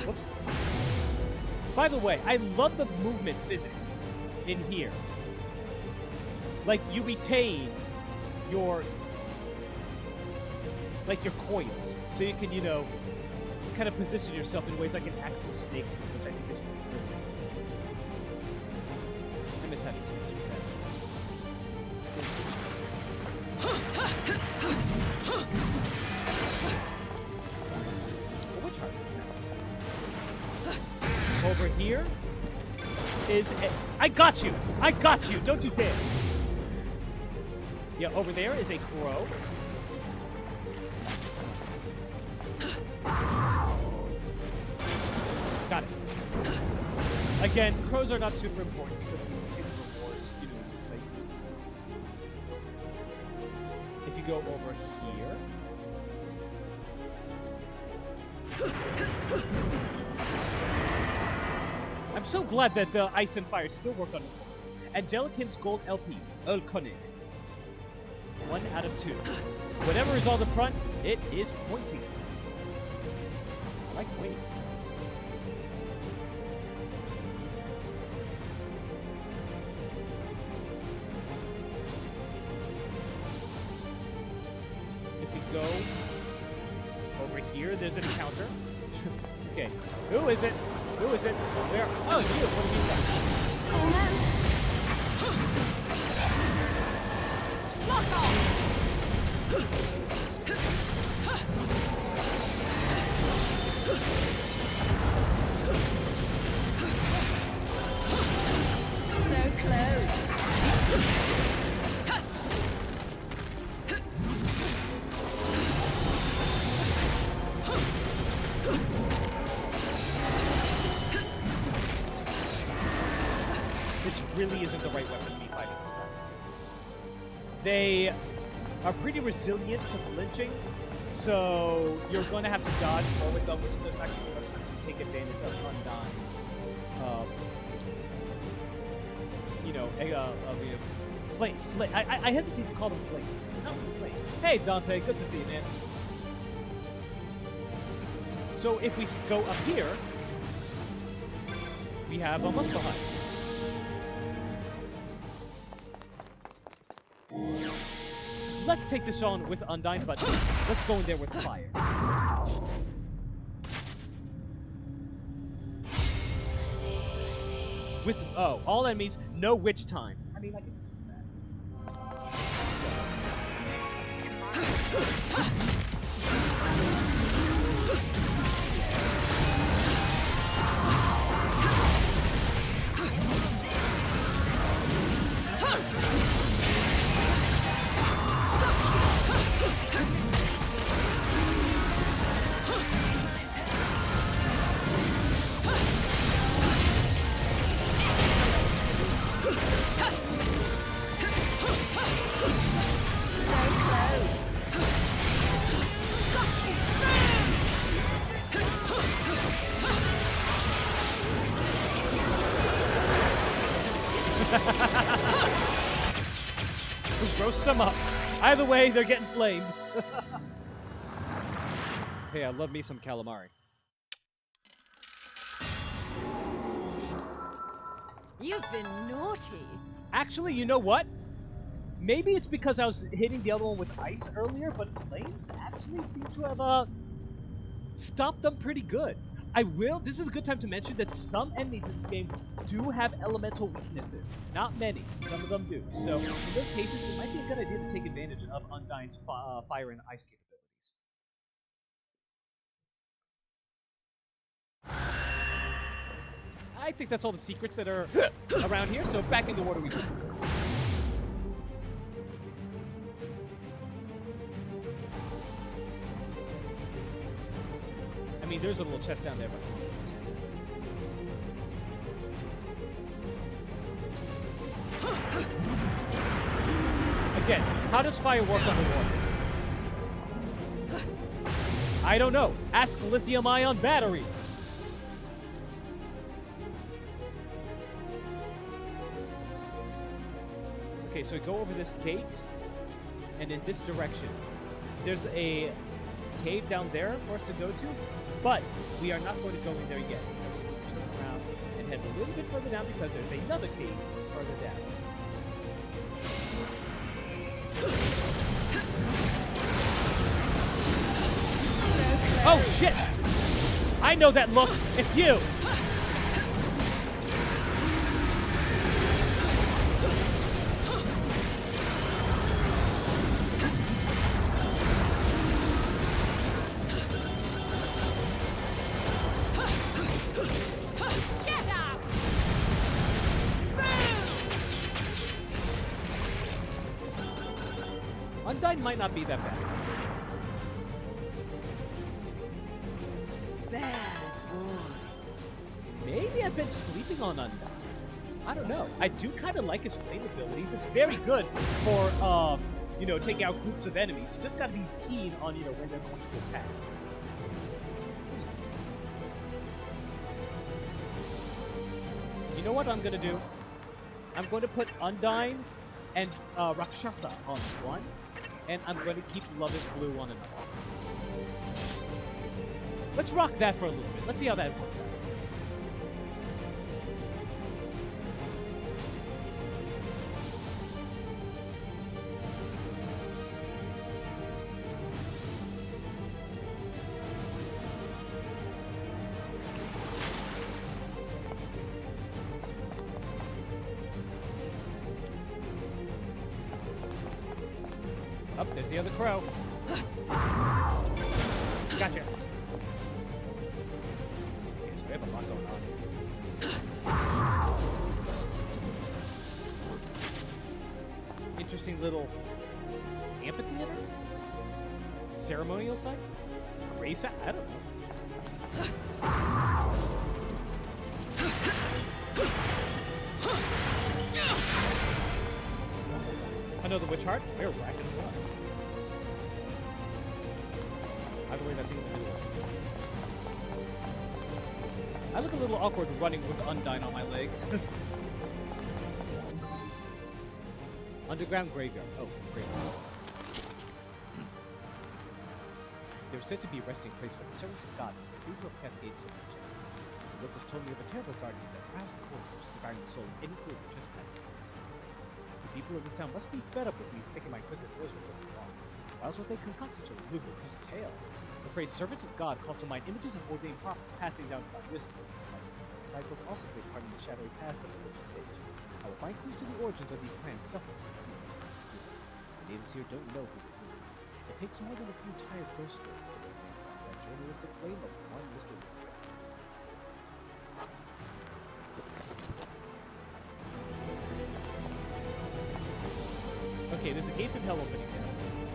Whoops. By the way, I love the movement physics in here. Like, you retain your coils. So you can, you know, kind of position yourself in ways like an actual snake, which I think is really cool. I miss having snakes with which heart? Over here is I got you! I got you! Don't you dare! Yeah, over there is a crow. Got it. Again, crows are not super important because we can take the rewards, you know, like, if you go over here. I'm so glad that the Ice and Fire still work on the floor. Angelicum's Gold LP, El Konig. 1 out of 2. Whatever is on the front, it is pointing. I like pointing. If we go over here, there's an encounter. Okay, who is it? Who is it? Where? Oh, it's you. What have you done? Oh no! Lock off! So close. Which really isn't the right weapon to be fighting this guy. They are pretty resilient to flinching, so you're going to have to dodge more with them, which is actually going to take advantage of Undyne's, I hesitate to call them flames. Not really flames. Hey, Dante, good to see you, man. So if we go up here, we have a Muspelheim. Let's take this on with Undyne, but let's go in there with fire. With, all enemies, no witch time. I mean, I can do that. Roast them up. Either way, they're getting flamed. Hey, I love me some calamari. You've been naughty. Actually, you know what? Maybe it's because I was hitting the other one with ice earlier, but flames actually seem to have stopped them pretty good. This is a good time to mention that some enemies in this game do have elemental weaknesses. Not many, some of them do. So in those cases, it might be a good idea to take advantage of Undyne's fire and ice capabilities. I think that's all the secrets that are around here, so back in the water we go. I mean, there's a little chest down there, but... Again, how does fire work underwater? I don't know. Ask lithium-ion batteries. Okay, so we go over this gate, and in this direction. There's a cave down there for us to go to, but we are not going to go in there yet. So we'll turn around and head a little bit further down because there's another cave further down. Oh shit! I know that look! It's you! Undyne might not be that bad. Bad boy. Maybe I've been sleeping on Undyne. I don't know. I do kind of like his flame abilities. It's very good for, taking out groups of enemies. You just gotta be keen on, when they're going to attack. You know what I'm gonna do? I'm going to put Undyne and Rakshasa on one, and I'm going to keep Love is Blue on another. Let's rock that for a little bit. Let's see how that works out. Oh, there's the other crow. Gotcha. We have a lot going on. Interesting little amphitheater? Ceremonial site? Grave site? I don't know. Another witch heart? We're racking blood. Either way, that thing in the middle. I look a little awkward running with Undyne on my legs. Underground graveyard. Oh, graveyard. There was said to be a resting place for the servants of God in the Cathedral of Cascade Cemetery. The locals told me of a terrible guardian that prowls the corridors, devouring the soul of any fool who trespasses in this place. The people of this town must be fed up with me sticking my inquisitive nose where it doesn't belong. Why else would they concoct such a ludicrous tale? The phrase servants of God calls to mind images of ordained prophets passing down divine wisdom. My disciples also played part in the shadowy past of the religious sage. I will find clues to the origins of these clans' sufferings. The natives here don't know who they are. It takes more than a few tired ghost stories to make that journalistic flame of one Mr. Woodruff. Okay, there's a Gates of Hell opening now.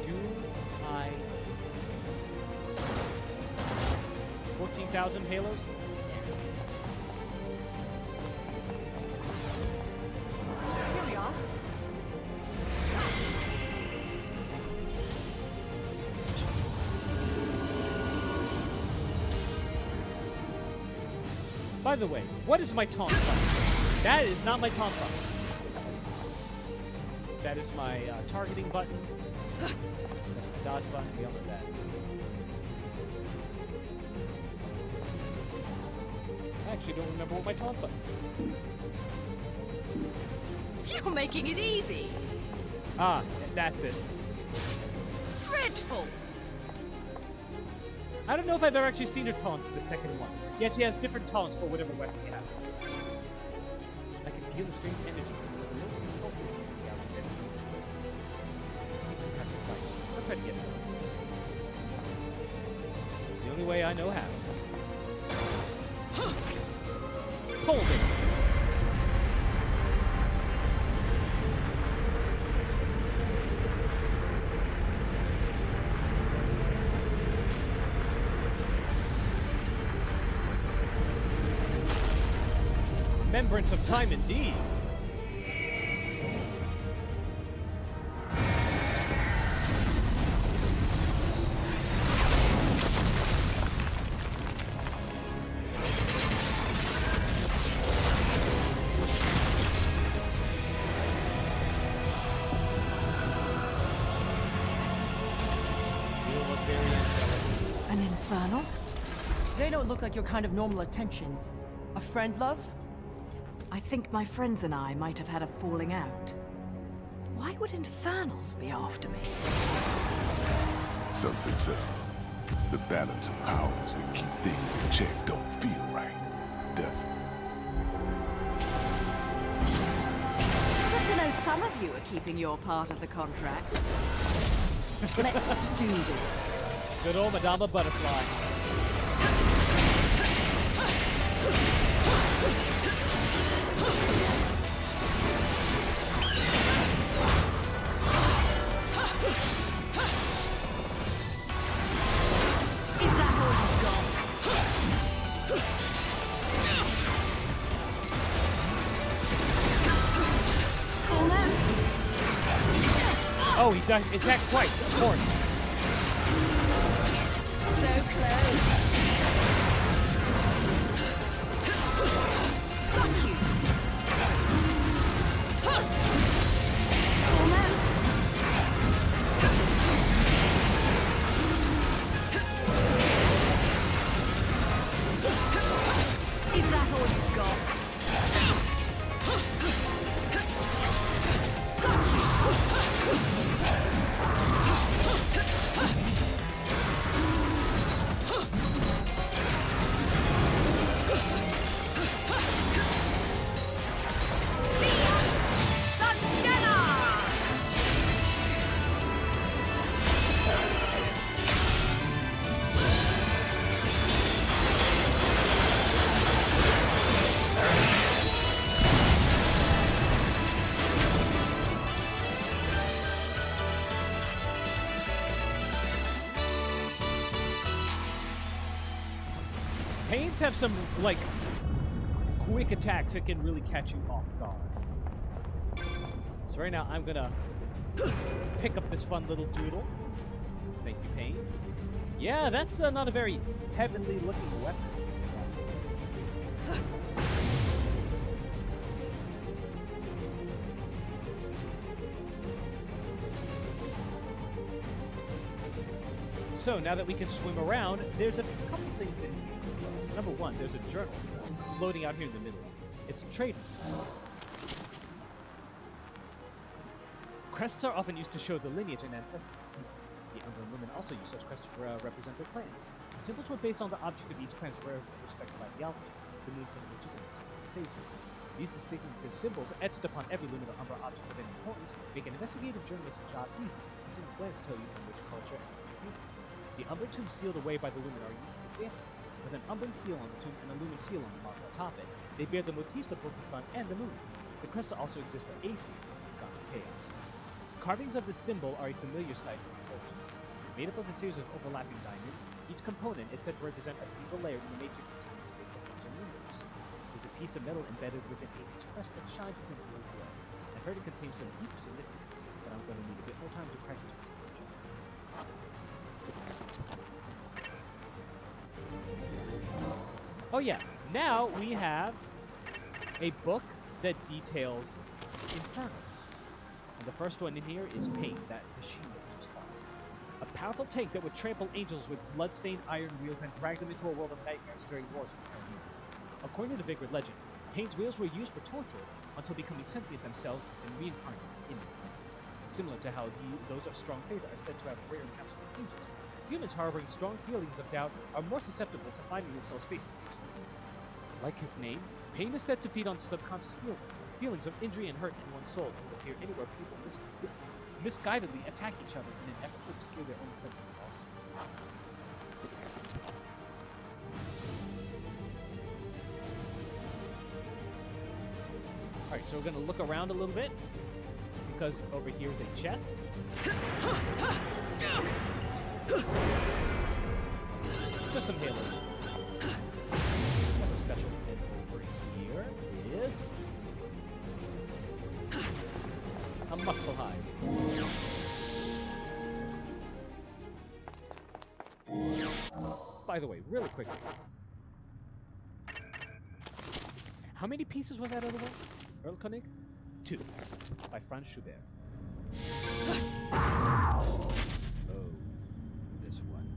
Do I... 14,000 halos? Here we are. By the way, what is my taunt button? That is not my taunt button. That is my targeting button. That's my dodge button. We all know that. I actually don't remember what my taunt button is. You're making it easy. Ah, that's it. Dreadful. I don't know if I've ever actually seen her taunts in the second one. Yet she has different taunts for whatever weapon you have. I can feel the strange energy similar to the local pulsing in the outer bed. Seems to be some kind of fight. I'll try to get it. The only way I know how. Hold it! Remembrance of time indeed. You look very angelic. An infernal? They don't look like your kind of normal attention. A friend, love? I think my friends and I might have had a falling out. Why would infernals be after me? Something's up. The balance of powers that keep things in check don't feel right, does it? Good to know some of you are keeping your part of the contract. Let's do this. Good old Madama Butterfly. Is that all you've got? Almost. Oh, he's attacked twice, of course. So close. Got you. Almost. Is that all you've got? Got you. lumens have some, like, quick attacks that can really catch you off guard. So right now, I'm gonna pick up this fun little doodle. Thank you, Pain. Yeah, that's not a very heavenly-looking weapon. So now that we can swim around, there's a couple things in here. So number one, there's a journal floating out here in the middle. It's a trade. Crests are often used to show the lineage and ancestry. The Umbrian women also use such crests to represent their clans. The symbols were based on the object of each clan's respective ideology, the moon for the witches and the sages. These distinctive symbols, etched upon every lunar Umbra object of any importance, make an investigative journalist's job easy. A single glance tell you from which culture and community. The Umbran tomb sealed away by the lumen are a unique example. With an Umbran seal on the tomb and a lumen seal on the mark atop it, they bear the motifs of both the sun and the moon. The cresta also exists for AC, god of chaos. Carvings of this symbol are a familiar sight for culture. Made up of a series of overlapping diamonds, each component is said to represent a single layer in the matrix of time, space, and universe. There's a piece of metal embedded within each crest that shines with a blue glow. I've heard it contains some deep significance, but I'm going to need a bit more time to practice with it. Oh yeah, now we have a book that details Infernals. And the first one in here is Pain, that machine that just fought. A powerful tank that would trample angels with blood-stained iron wheels and drag them into a world of nightmares during wars with Paradiso. According to the Vigrid legend, Pain's wheels were used for torture until becoming sentient themselves and reincarnated in them. Similar to how those of strong faith are said to have rare encounters with angels, humans harboring strong feelings of doubt are more susceptible to finding themselves face to face. Like his name, Pain is said to feed on subconscious feelings of injury and hurt in one's soul that will appear anywhere people misguidedly attack each other in an effort to obscure their own sense of loss. Alright, so we're going to look around a little bit, because over here is a chest. Just some halos. Nothing special. And over here is a muscle hide. By the way, really quickly, how many pieces was that other one? Earl Koenig? 2, by Franz Schubert. Oh, this one.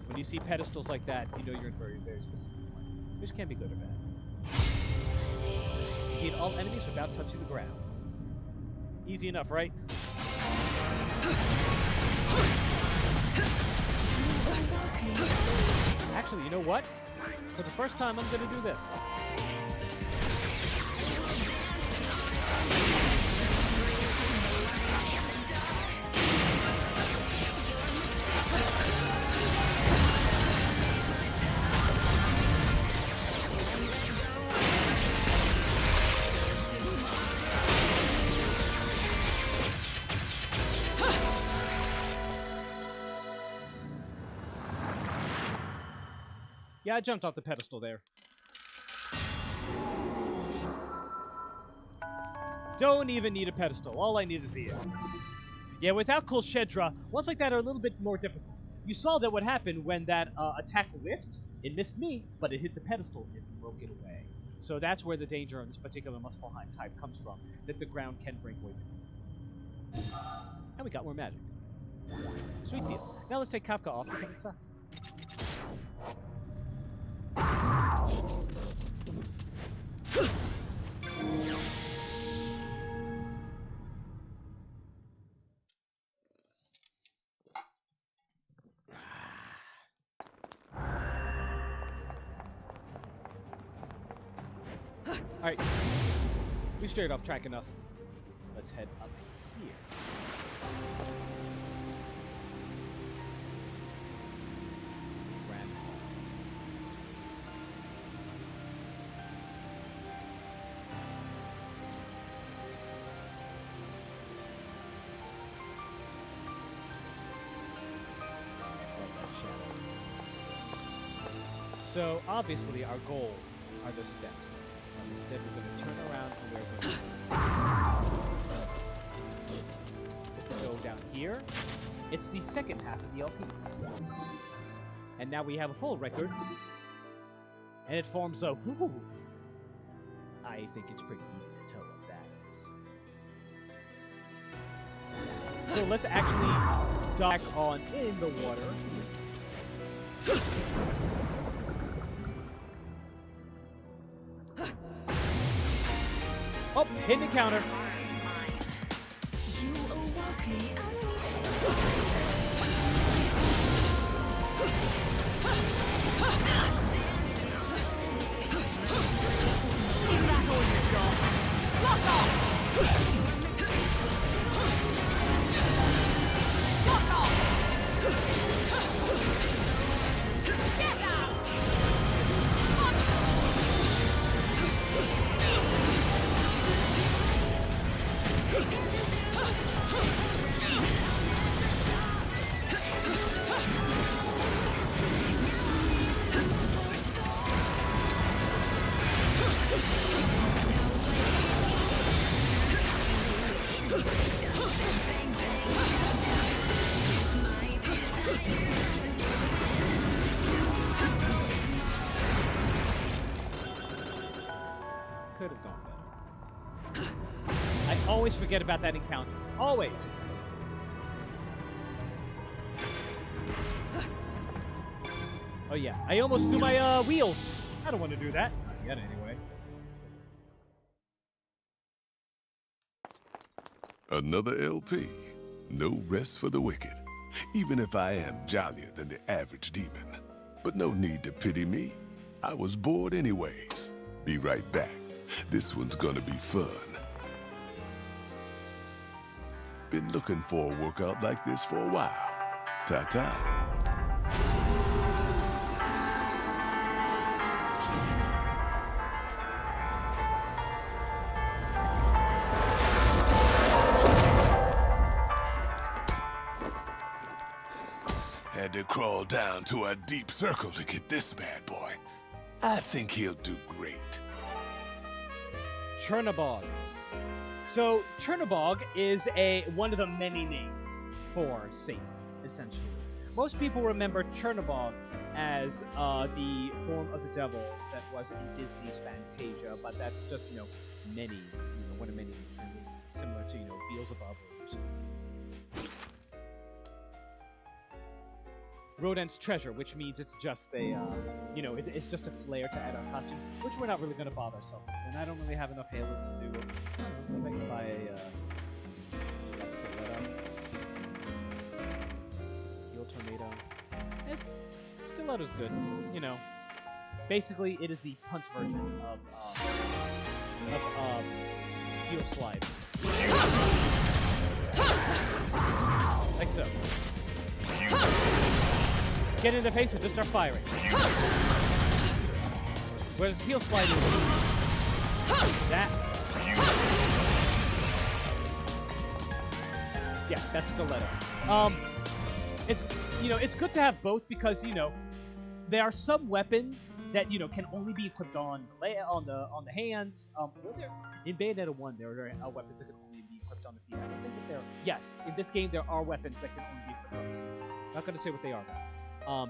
When you see pedestals like that, you know you're in very, very specific one, which can be good or bad. Defeat all enemies without touching the ground. Easy enough, right? Actually, you know what? For the first time, I'm gonna do this. Yeah, I jumped off the pedestal there. Don't even need a pedestal. All I need is the air. Yeah, without Kul Shedra, ones like that are a little bit more difficult. You saw that what happened when that attack whiffed. It missed me, but it hit the pedestal and broke it away. So that's where the danger of this particular Muspelheim type comes from, that the ground can break away beneath it. And we got more magic. Sweet deal. Now let's take Kafka off because it sucks. Alright, we strayed off track enough. Let's head up here. Grand Hall. So obviously our goal are the steps. Instead we're going to turn around and we're going to go down here. It's the second half of the LP. And now we have a full record. And it forms a whoo. I think it's pretty easy to tell what that is. So let's actually dock on in the water. Oh, hidden encounter. Is that all you've got? Fuck off! Fuck off! Get out! Could have gone better. I always forget about that encounter. Always. Oh yeah, I almost threw my wheels. I don't want to do that. Not yet, anyway. Another LP. No rest for the wicked. Even if I am jollier than the average demon. But no need to pity me. I was bored anyways. Be right back. This one's gonna be fun. Been looking for a workout like this for a while. Ta-ta. Had to crawl down to a deep circle to get this bad boy. I think he'll do great. Chernobog. So Chernobog is one of the many names for Satan, essentially. Most people remember Chernobog as the form of the devil that was in Disney's Fantasia, but that's just many, one of many things similar to Beelzebub or Rodent's Treasure, which means it's just a, it's just a flair to add our costume, which we're not really going to bother ourselves with. And I don't really have enough halos to do it. I don't know, maybe I can buy a Heal Tornado. Stiletto's good, Basically, it is the punch version of Heal Slide. Like so. Get in the face and just start firing. Whereas Heal Slide is that. Yeah, that's Stiletto. It's good to have both because there are some weapons that can only be equipped on the hands. In Bayonetta 1 there are weapons that can only be equipped on the feet. I don't think that there. Yes, in this game there are weapons that can only be equipped on the feet. I'm not going to say what they are though.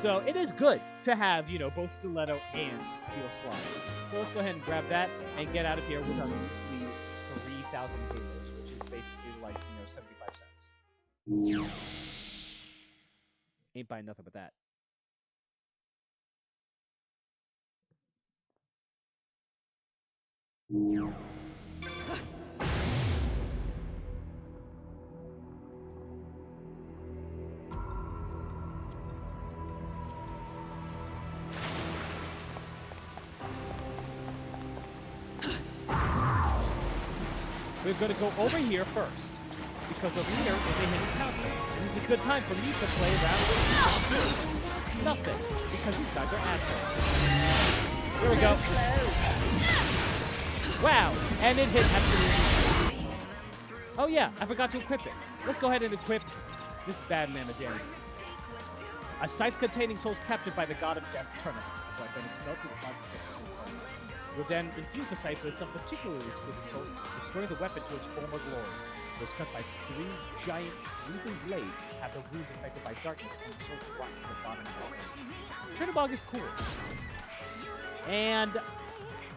So it is good to have, both Stiletto and Heal Slide. So let's go ahead and grab that and get out of here with our measly 3,000 halos, which is basically like, 75 cents. Ain't buying nothing but that. We're going to go over here first, because over here is a hidden counter. And this is a good time for me to play around with nothing, because these guys are assholes. Here we go. Wow, and it hit absolutely. Oh yeah, I forgot to equip it. Let's go ahead and equip this bad mamma jamma. A scythe containing souls captured by the god of death Turnip. When it's melted upon will then infuse the scythe with some particularly exquisite souls, restoring the weapon to its former glory. It was cut by 3 giant breathing blades, have the wounds affected by darkness, and the souls rock to the bottom of the blade. Chernobog is cool. And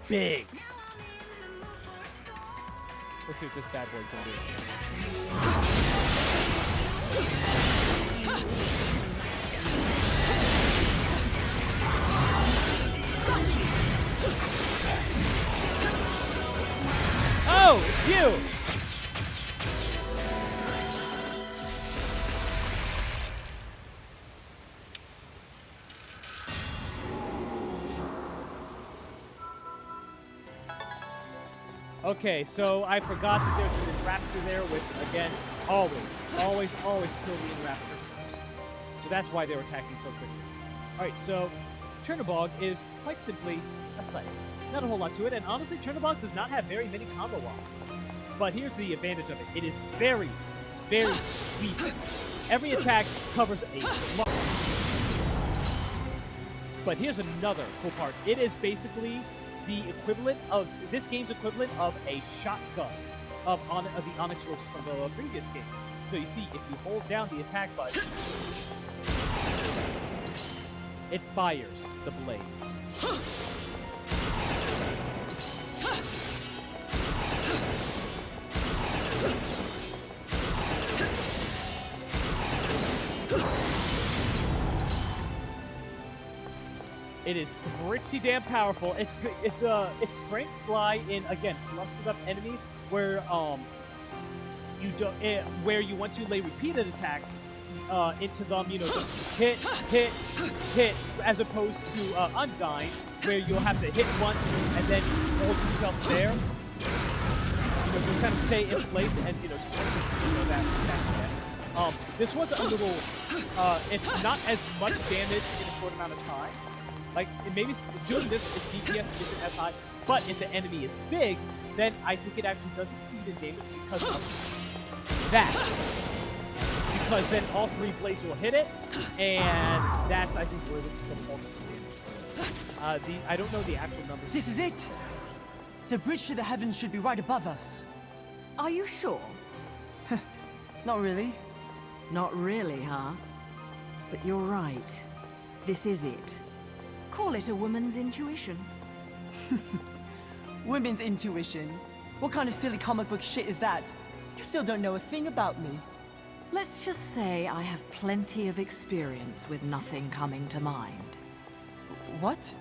big. Let's see what this bad boy can do. Oh, it's you! Okay, so I forgot that there's an Raptor there, which, again, always kill me in Raptor. So that's why they were attacking so quickly. Alright, so Chernobog is quite simply a scythe. Not a whole lot to it, and honestly, Chernobog does not have very many combo options. But here's the advantage of it. It is very, very sweet. Every attack covers a lot. But here's another cool part. It is basically the equivalent of this game's equivalent of a shotgun of the Onyx Roaches from the previous game. So you see, if you hold down the attack button, it fires the blades. It is pretty damn powerful. Its strengths lie in, again, clustered up enemies where where you want to lay repeated attacks into them, just hit, as opposed to Undying, where you'll have to hit once and then hold yourself there. Just kind of stay in place and just that effect. This one's a little it's not as much damage in a short amount of time. Like, maybe doing this, its DPS isn't as high, but if the enemy is big, then I think it actually does exceed in damage because of that. Because then all 3 blades will hit it, and that's, I think, where the bulk of the damage. I don't know the actual numbers. This is it! The bridge to the heavens should be right above us. Are you sure? Not really. Not really, huh? But you're right. This is it. Call it a woman's intuition. Women's intuition? What kind of silly comic book shit is that? You still don't know a thing about me. Let's just say I have plenty of experience with nothing coming to mind. What?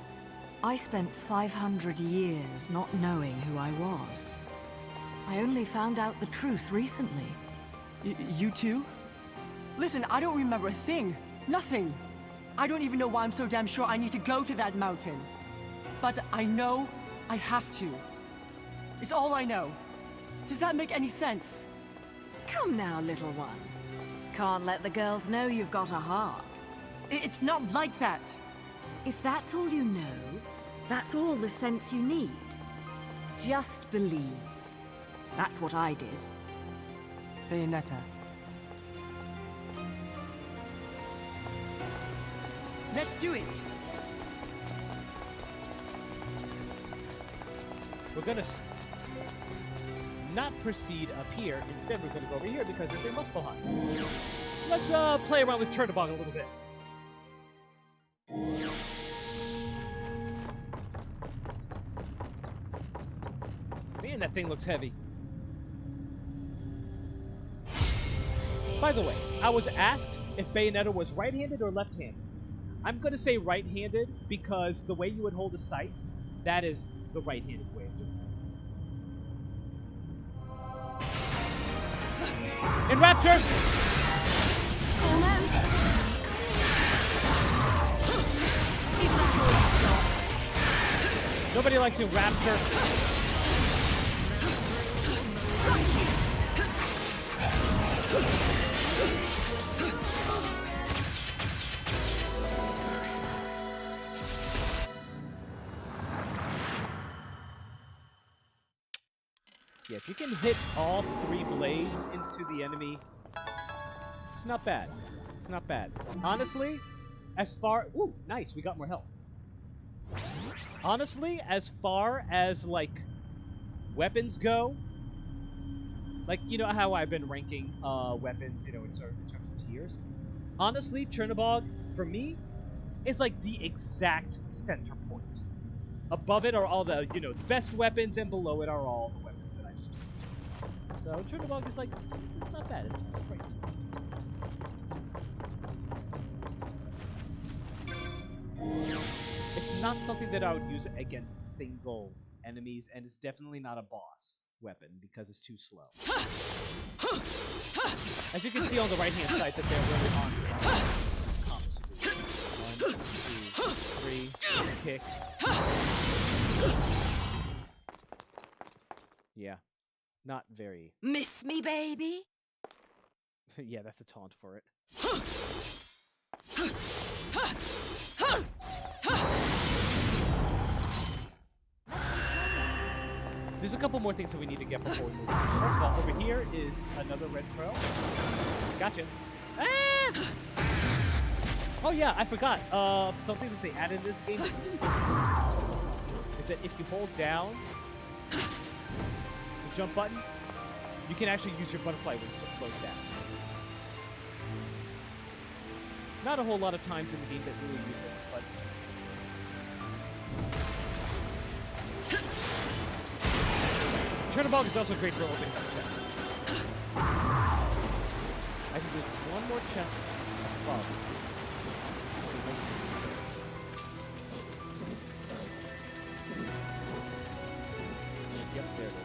I spent 500 years not knowing who I was. I only found out the truth recently. You too? Listen, I don't remember a thing. Nothing. I don't even know why I'm so damn sure I need to go to that mountain. But I know I have to. It's all I know. Does that make any sense? Come now, little one. Can't let the girls know you've got a heart. It's not like that. If that's all you know, that's all the sense you need. Just believe. That's what I did. Bayonetta. Let's do it! We're gonna not proceed up here. Instead, we're gonna go over here because there's a Muspelheim. Let's play around with Chernobog a little bit. Man, that thing looks heavy. By the way, I was asked if Bayonetta was right-handed or left-handed. I'm going to say right-handed because the way you would hold a scythe, that is the right-handed way of doing it. In Rapture! Almost. Is that all? Nobody likes you, Rapture. Yeah, if you can hit all 3 blades into the enemy, it's not bad. It's not bad. Honestly, as far... Ooh, nice, we got more health. Honestly, as far as, like, weapons go, like, you know how I've been ranking weapons, you know, in terms of tiers? Honestly, Chernobog, for me, is like the exact center point. Above it are all the, you know, the best weapons, and below it are all the weapons that I just took. So Chernobog is like, it's not bad, it's great. It's not something that I would use against single enemies, and it's definitely not a boss weapon because it's too slow. As you can see on the right-hand side, that they're really on combo. 1, 2, 3, kick. Yeah, not very. Miss me, baby? Yeah, that's a taunt for it. There's a couple more things that we need to get before we move on. First of all, over here is another red crow. Gotcha. Ah! Oh yeah, I forgot. Something that they added in this game is that if you hold down the jump button, you can actually use your butterfly wings to float down. Not a whole lot of times in the game that really use it, but... Chernobog is also great for opening up chests. I think there's one more chest above. Yep, there it is.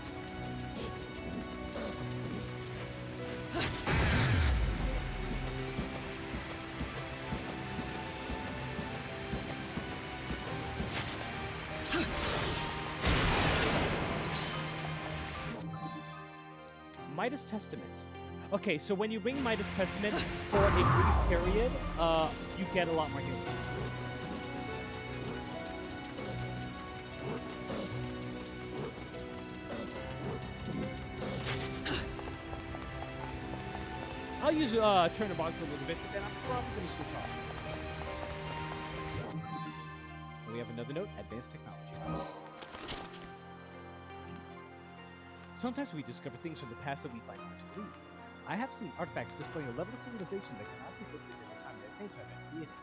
Midas Testament. Okay, so when you ring Midas Testament for a brief period, you get a lot more healing. I'll use Chernobog for a little bit, but then I'm probably going to switch off. And we have another note, advanced technology. Sometimes we discover things from the past that we find hard to believe. I have seen artifacts displaying a level of civilization that cannot have existed in the time that claims to have been created.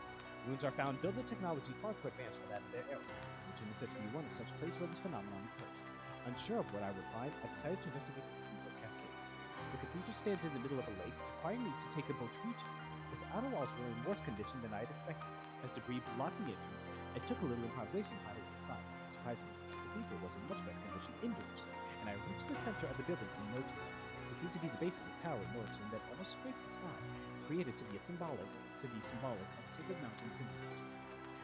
Ruins are found built with technology far too advanced for that of their era. Region is said to be one of such place where this phenomenon occurs. Unsure of what I would find, I decided to investigate the Cathedral Cascades. The cathedral stands in the middle of a lake, requiring me to take a boat to reach it. Its outer walls were in worse condition than I had expected. As debris blocked the entrance, I took a little improvisation pilot inside. Surprisingly, the cathedral was in much better condition indoors, and I reached the center of the building in no time. It seemed to be the base of a tower in Norton that almost scrapes the sky, created to be symbolic of a sacred mountain within the region.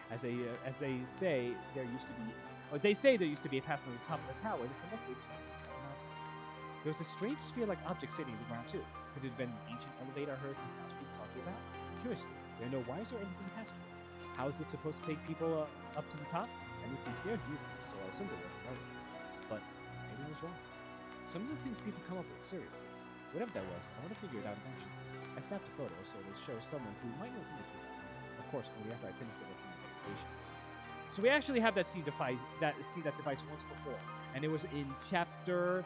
As they say, there used to be a path from the top of the tower that connected to the mountain. There was a strange sphere-like object sitting on the ground too. Could it have been an ancient elevator I heard the townspeople talking about? Curiously, there are no wires or anything past it. How is it supposed to take people up to the top? I didn't see stairs either, so I assumed it was an elevator. But maybe I was wrong. Some of the things people come up with, seriously. Whatever that was, I want to figure it out eventually. I snapped a photo so to show someone who might know who it's about. Of course, only after I finished the rest of my investigation. So we actually have that device once before, and it was in chapter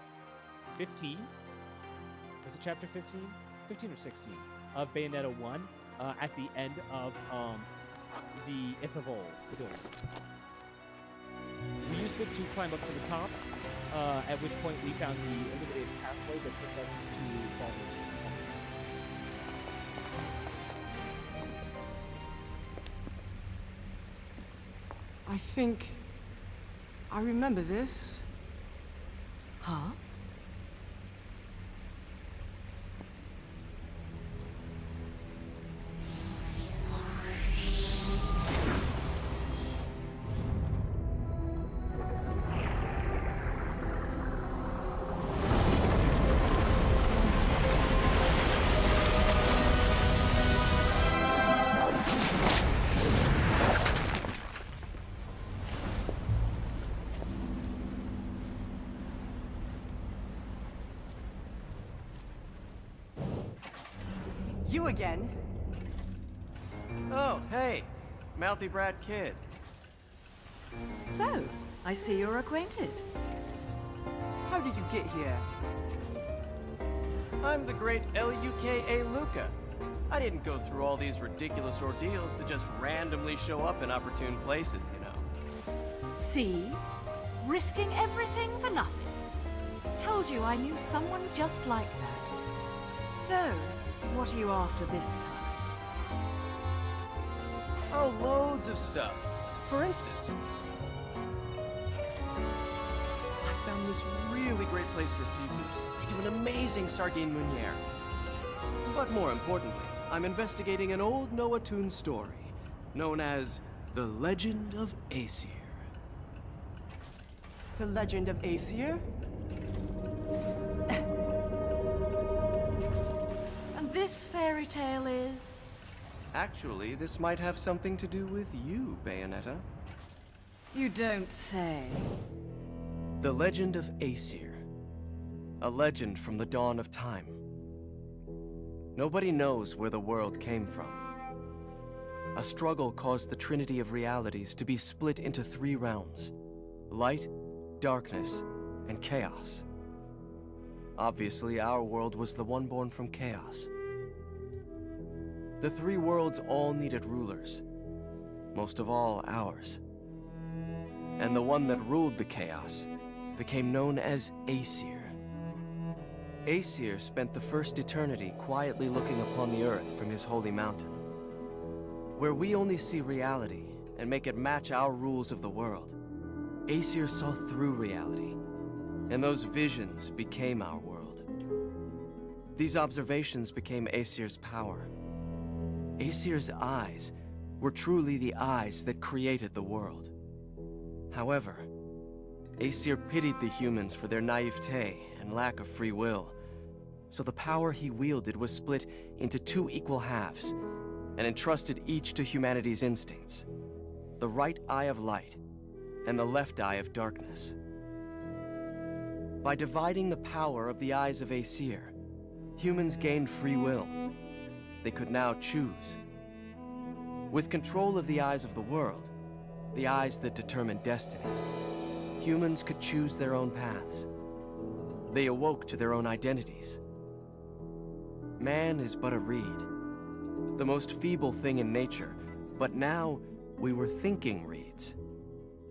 15. Was it chapter 15? 15 or 16 of Bayonetta 1 at the end of the Ithavoll building. We used it to climb up to the top, at which point we found the illuminated pathway that took us to Baldur's Gate. I think I remember this. Huh? You again? Oh, hey. Mouthy brat kid. So, I see you're acquainted. How did you get here? I'm the great Luka. Luca. I didn't go through all these ridiculous ordeals to just randomly show up in opportune places, you know. See? Risking everything for nothing. Told you I knew someone just like that. So, what are you after this time? Oh, loads of stuff. For instance, I found this really great place for seafood. They do an amazing sardine meuniere. But more importantly, I'm investigating an old Noah Toon story known as The Legend of Aesir. The Legend of Aesir? And this fairy tale is? Actually, this might have something to do with you, Bayonetta. You don't say. The Legend of Aesir. A legend from the dawn of time. Nobody knows where the world came from. A struggle caused the Trinity of Realities to be split into 3 realms: light, darkness, and chaos. Obviously, our world was the one born from chaos. The 3 worlds all needed rulers, most of all ours. And the one that ruled the chaos became known as Aesir. Aesir spent the first eternity quietly looking upon the earth from his holy mountain, where we only see reality and make it match our rules of the world. Aesir saw through reality, and those visions became our world. These observations became Aesir's power. Aesir's eyes were truly the eyes that created the world. However, Aesir pitied the humans for their naivete and lack of free will, so the power he wielded was split into 2 equal halves and entrusted each to humanity's instincts: the right eye of light and the left eye of darkness. By dividing the power of the eyes of Aesir, humans gained free will. They could now choose. With control of the eyes of the world, the eyes that determine destiny, humans could choose their own paths. They awoke to their own identities. Man is but a reed, the most feeble thing in nature, but now we were thinking reeds.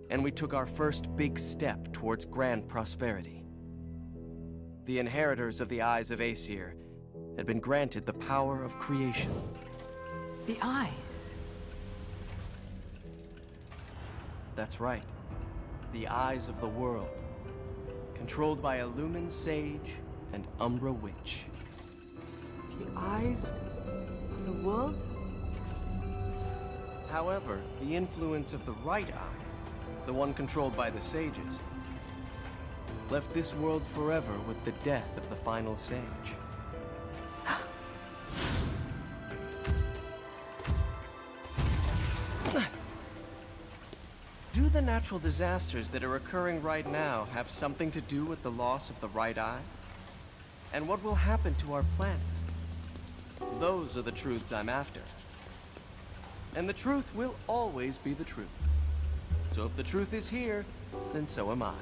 And we took our first big step towards grand prosperity. The inheritors of the eyes of Aesir had been granted the power of creation. The eyes. That's right. The eyes of the world. Controlled by a Lumen Sage and Umbra Witch. The eyes of the world? However, the influence of the right eye, the one controlled by the sages, left this world forever with the death of the final sage. Do the natural disasters that are occurring right now have something to do with the loss of the right eye? And what will happen to our planet? Those are the truths I'm after. And the truth will always be the truth. So if the truth is here, then so am I.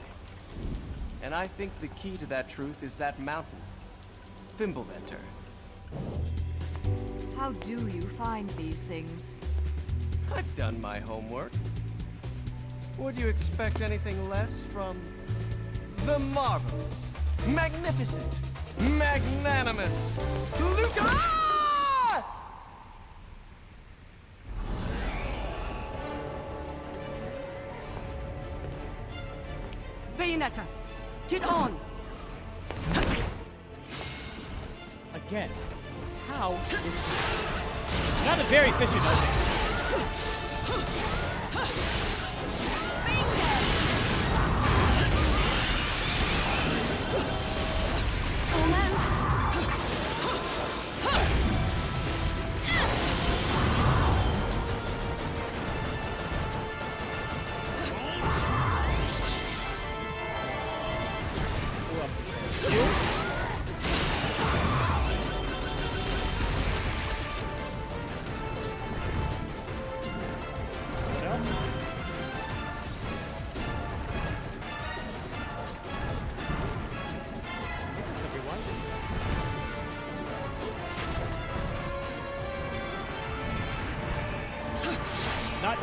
And I think the key to that truth is that mountain, Fimbulventer. How do you find these things? I've done my homework. Would you expect anything less from the marvelous, magnificent, magnanimous Luca? Bayonetta, get on! Again, how is this? Not a very efficient opening.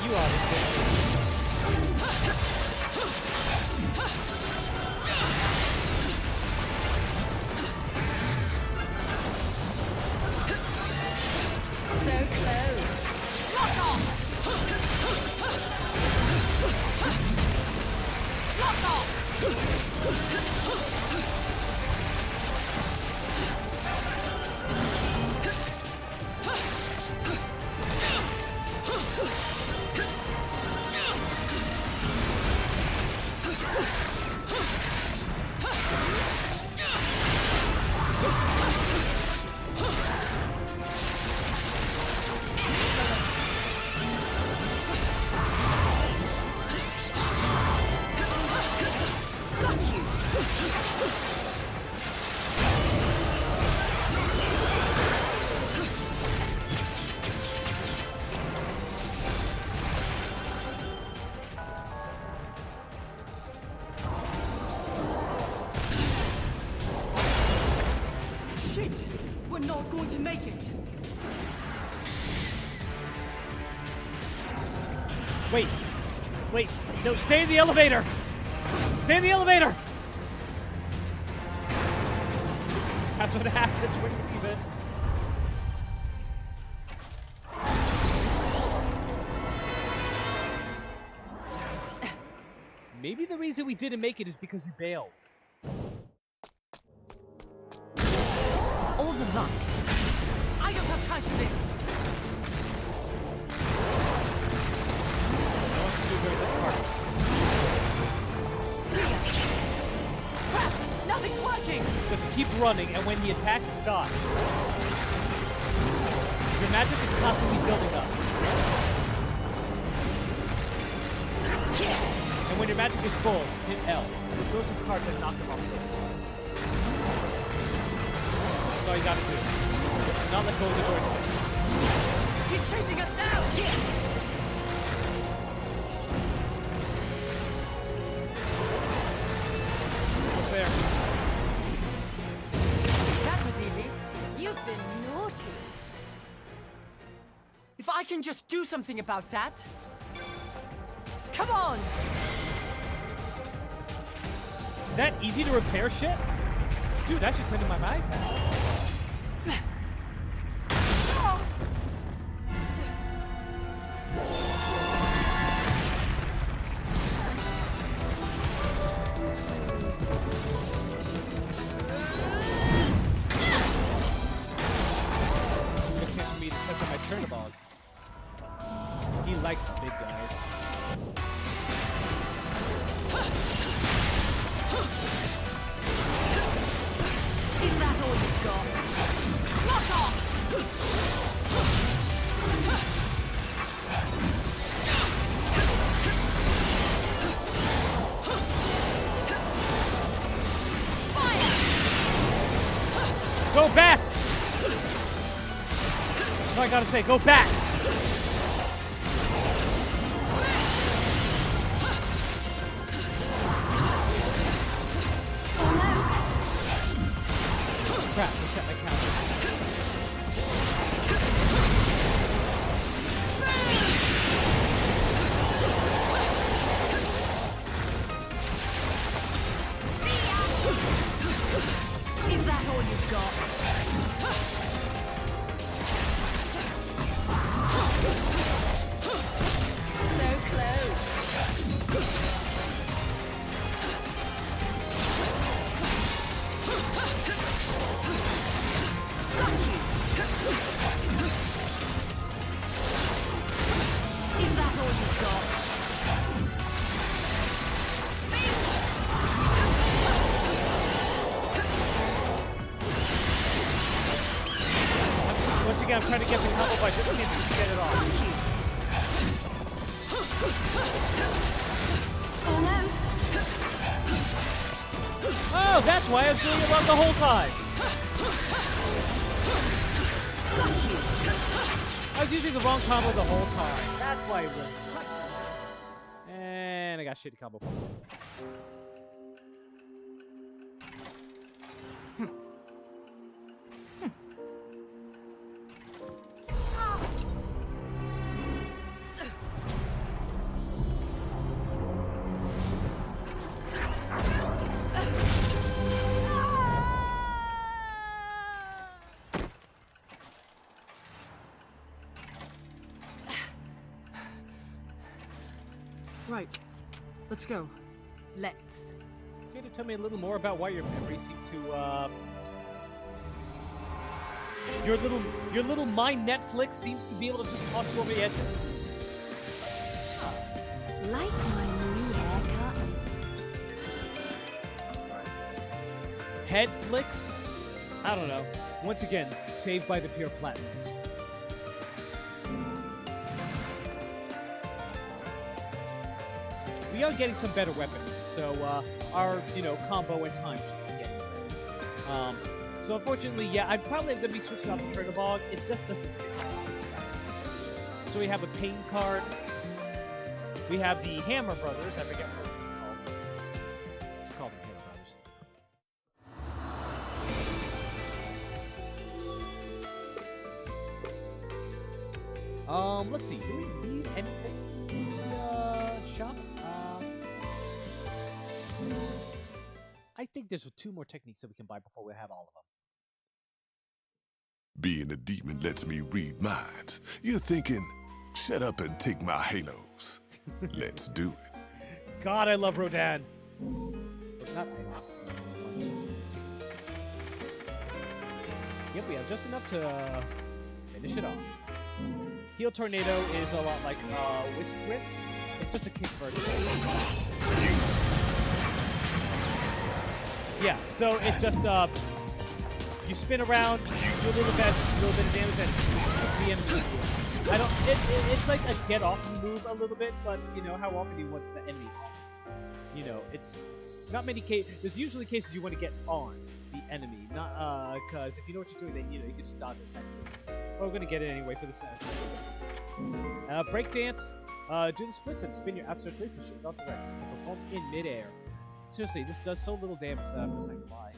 you obviously. So close. Lock off! Lock off! Got you! Shit! We're not going to make it. Wait. Wait. No, stay in the elevator. Stay in the elevator. That's what happens when you leave it. Maybe the reason we didn't make it is because you bailed. All the luck. I don't have time for this. I want you to do very much harder. See ya. Crap! Nothing's working! Just keep running, and when the attack stops, your magic is constantly building up. And when your magic is full, hit L. It throws some cards and knock them off the board. That's all you gotta do. Do not let go of the door. He's chasing us now! What's there? That was easy. You've been naughty. If I can just do something about that. Come on! Is that easy to repair shit? Dude, that should send in my iPad. For me to touch on my Chernobog. He likes big guys. Is that all you've got? Lock off! Go back! That's all I gotta say, go back! Almost. Crap, reset my counter. Is that all you've got? So close. Got you. Is that all you've got? Once again, I'm trying to get the combo by just getting to get it off. Almost. Oh, that's why I was doing it wrong the whole time. Got you. I was using the wrong combo the whole time. That's why it was. And I got shitty combo points. right. Let's go. Let's. Care to tell me a little more about why your memories seem to, Your little mind Netflix seems to be able to just toss you over the edge. Like my new haircut. Headflix? I don't know. Once again, saved by the pure platinums. We are getting some better weapons, so our combo and time should be getting better. So unfortunately, yeah, I'm probably going to be switching off the Trader Bog. It just doesn't fit. So we have a Pain card. We have the Hammer Brothers. I forget what it's called. Just call them Hammer Brothers. Let's see. Do we need anything in the shop? I think there's 2 more techniques that we can buy before we have all of them. Being a demon lets me read minds. You're thinking, shut up and take my halos. Let's do it. God, I love Rodan. Not halos. Yep, we have just enough to finish it off. Heal Tornado is a lot like Witch Twist. It's just a kick version. Yeah, so it's just you spin around, do a little bit of damage, and the enemy. I don't. It's like a get off move a little bit, but how often do you want the enemy off? It's not many cases. There's usually cases you want to get on the enemy, not because if you know what you're doing, then you can just dodge attacks. Well, we're gonna get it anyway for the second. Breakdance. Do the splits and spin your outstretched leg to shoot off the Rex. Perform in midair. Seriously, this does so little damage that I'm just like, why?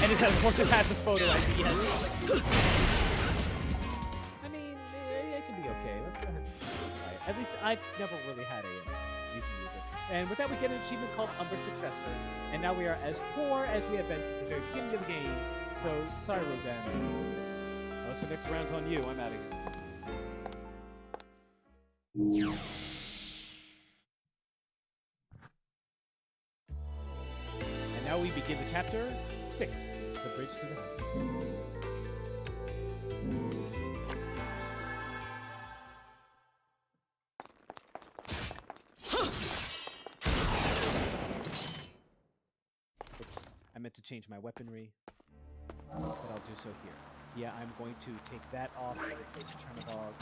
And it has, of course, it has the photo ID. Yes. I mean, it can be okay. Let's go ahead and try it. At least I've never really had a decent music. And with that, we get an achievement called Umbra Successor. And now we are as poor as we have been since the very beginning of the game. So, sorry, Rodan. So next round's on you. I'm out of here. And now we begin the chapter 6, The Bridge to the Heavens. Oops, I meant to change my weaponry, but I'll do so here. Yeah, I'm going to take that off and replace Chernabog.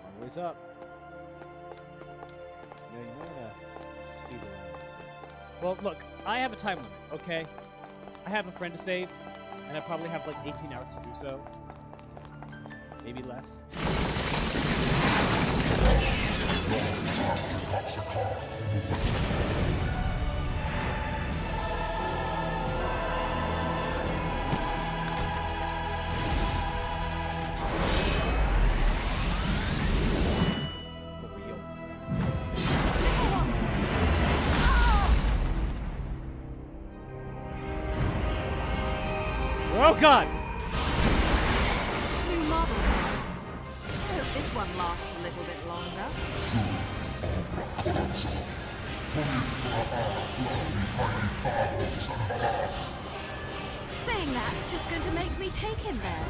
Long ways up. No, you know to speed around. Well, look, I have a time limit, okay? I have a friend to save, and I probably have like 18 hours to do so. Maybe less. For real. Oh god! New model. I hope this one lasts a little bit longer. Saying that's just going to make me take him there.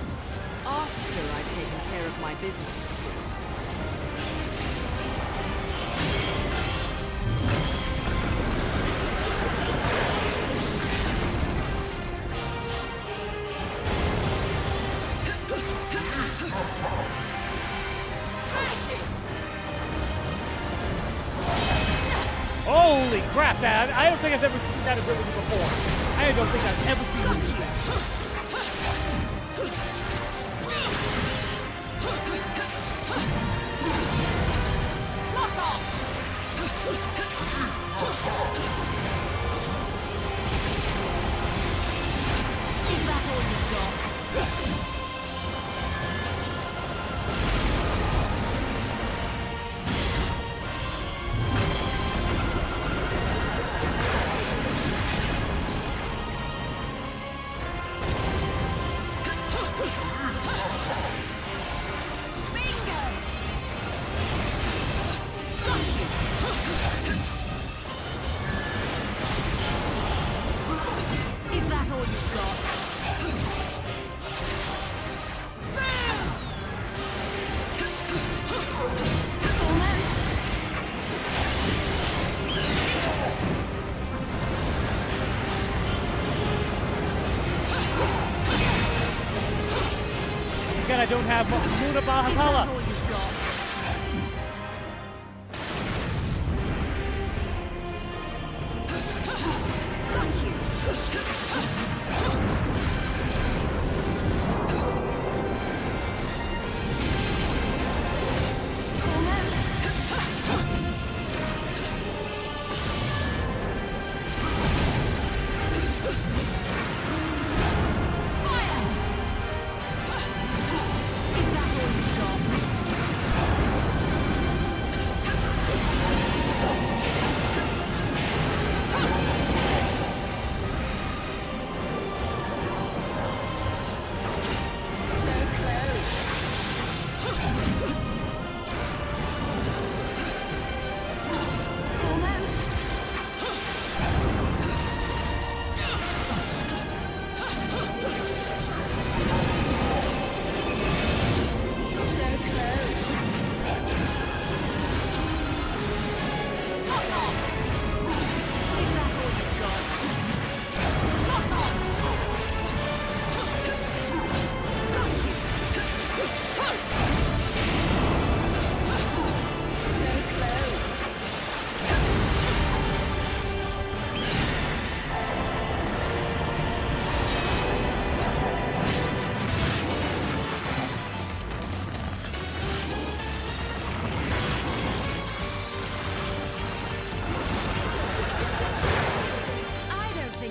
After I've taken care of my business, of course. Holy crap, Dad! I don't think I've ever seen that ability before. I don't think I've ever seen him do that. Knock off! Is that all you've got? don't have Luna Is that Valhalla. all you've got? Got you.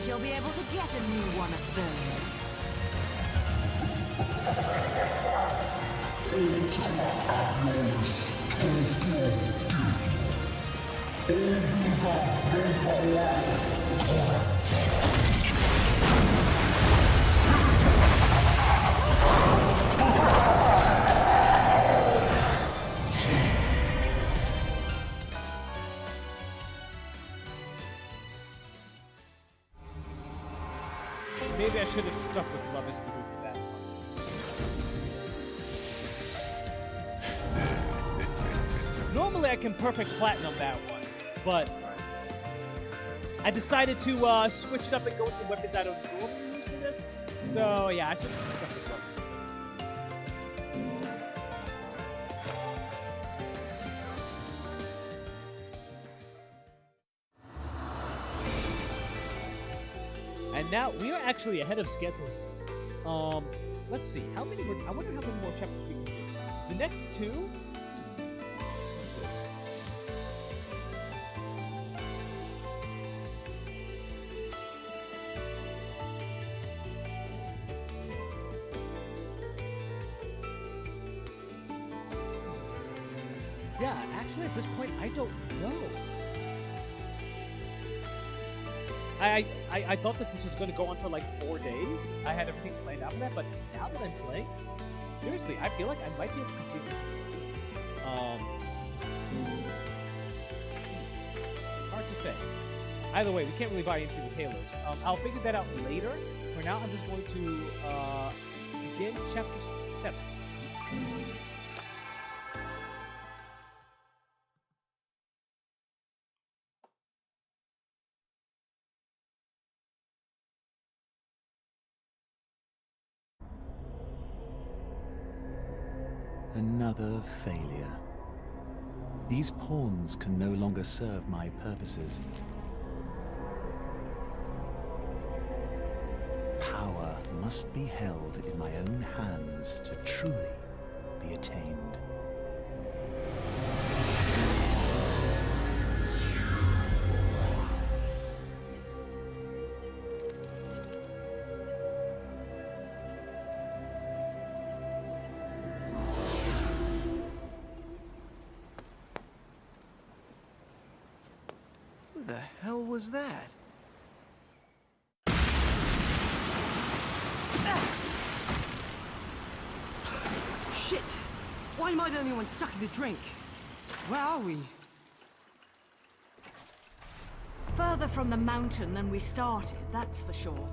You'll be able to get a new one of those. Maybe I should have stuck with Love is Blue for that one. Normally I can perfect platinum that one, but I decided to switch it up and go with some weapons I don't normally use for this. So yeah, I should have stuck with Love. And now we are actually ahead of schedule. Let's see. How many more? I wonder how many more chapters we can do. The next two. Yeah, actually, at this point, I don't know. I thought that this was going to go on for like 4 days. I had everything planned out for that, but now that I'm playing, seriously, I feel like I might be able to complete this. Hard to say. Either way, we can't really buy into the Halos. I'll figure that out later. For now, I'm just going to begin chapter 7. Another failure. These pawns can no longer serve my purposes. Power must be held in my own hands to truly be attained. Who the hell was that? Shit! Why am I the only one sucking the drink? Where are we? Further from the mountain than we started, that's for sure.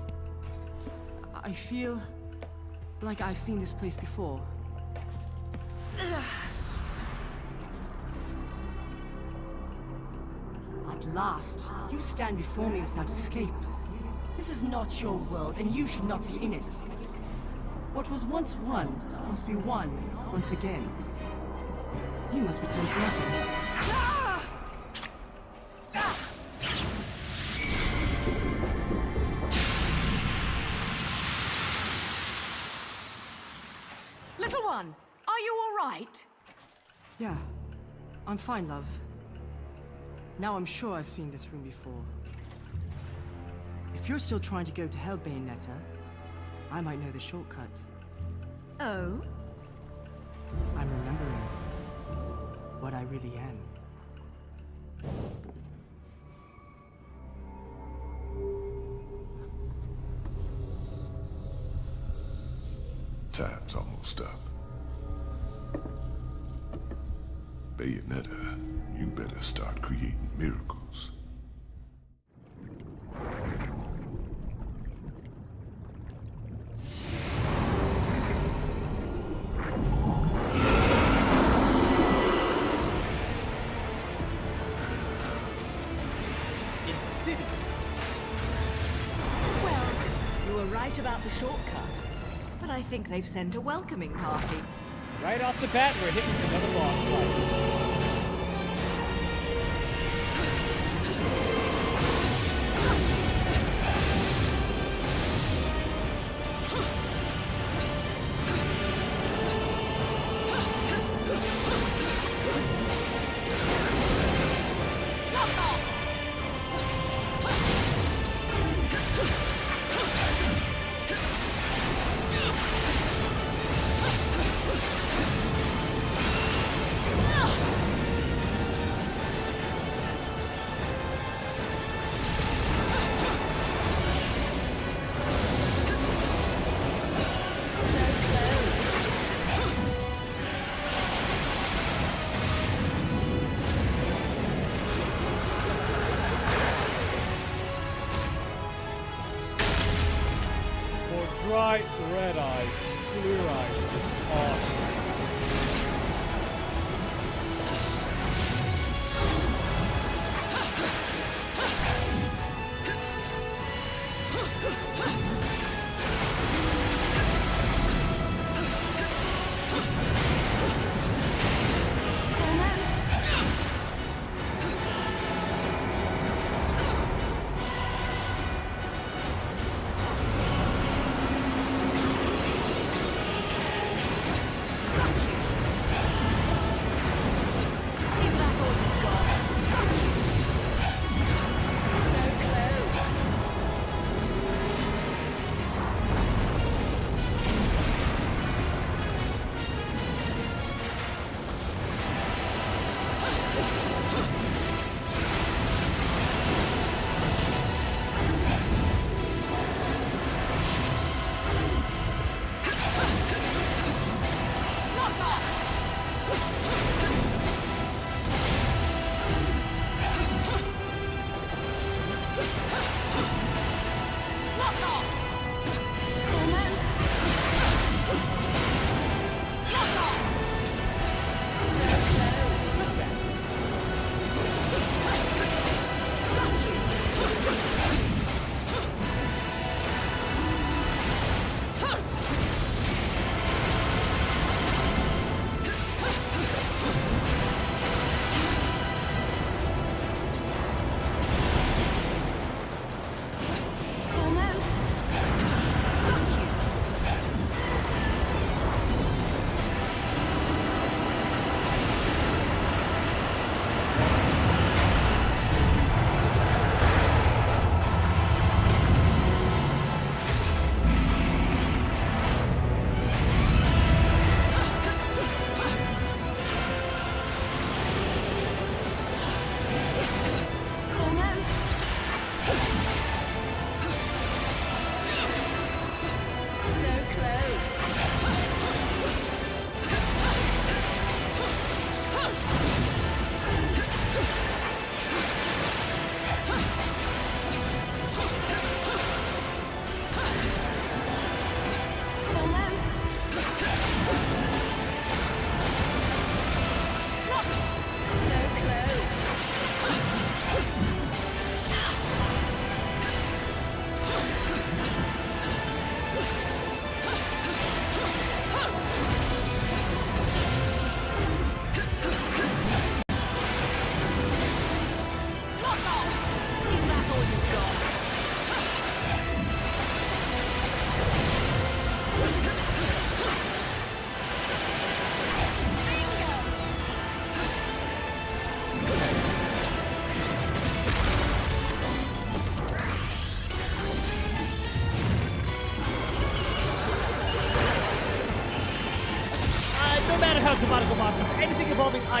I feel like I've seen this place before. At last, you stand before me without escape. This is not your world, and you should not be in it. What was once one must be one once again. You must be turned to nothing. Little one, are you all right? Yeah, I'm fine, love. Now I'm sure I've seen this room before. If you're still trying to go to hell, Bayonetta, I might know the shortcut. Oh? I'm remembering what I really am. Time's almost up. Bayonetta, you better start creating miracles. Well, you were right about the shortcut. But I think they've sent a welcoming party. Right off the bat, we're hitting another boss fight. Bright red eyes, clear eyes, it's awesome.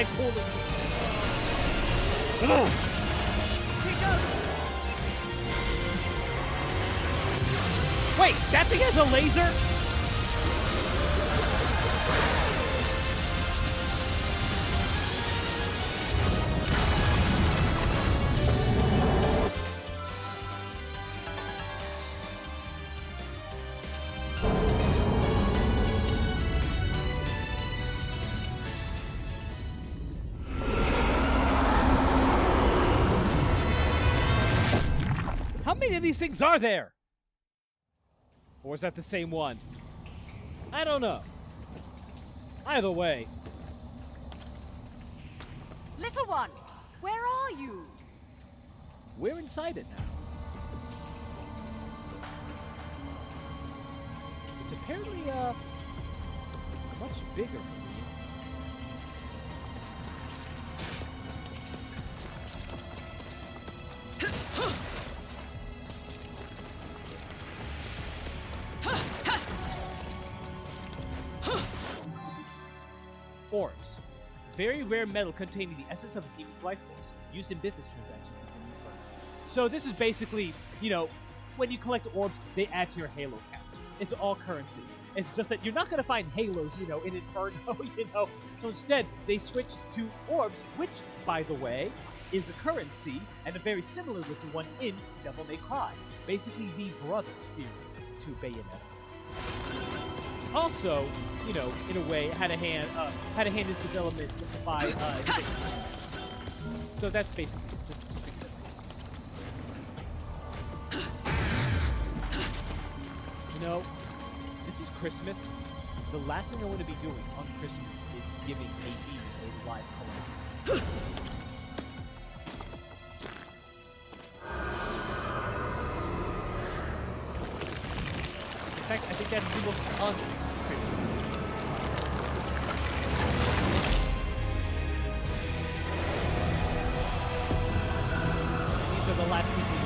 my pulling. Ugh. Wait, that thing has a laser? How many of these things are there? Or is that the same one? I don't know. Either way. Little one, where are you? We're inside it now. It's apparently, much bigger from the Orbs. Very rare metal containing the essence of a demon's life force, used in business transactions. So this is basically, you know, when you collect orbs, they add to your Halo count. It's all currency. It's just that you're not going to find Halos, you know, in Inferno, you know. So instead, they switched to orbs, which, by the way, is a currency, and very similar with the one in Devil May Cry. Basically the brother series to Bayonetta. Also, you know, in a way, had a hand in development by so that's basically just you know, this is Christmas. The last thing I want to be doing on Christmas is giving a live color. In fact, I think that's the most fun. These are the last people.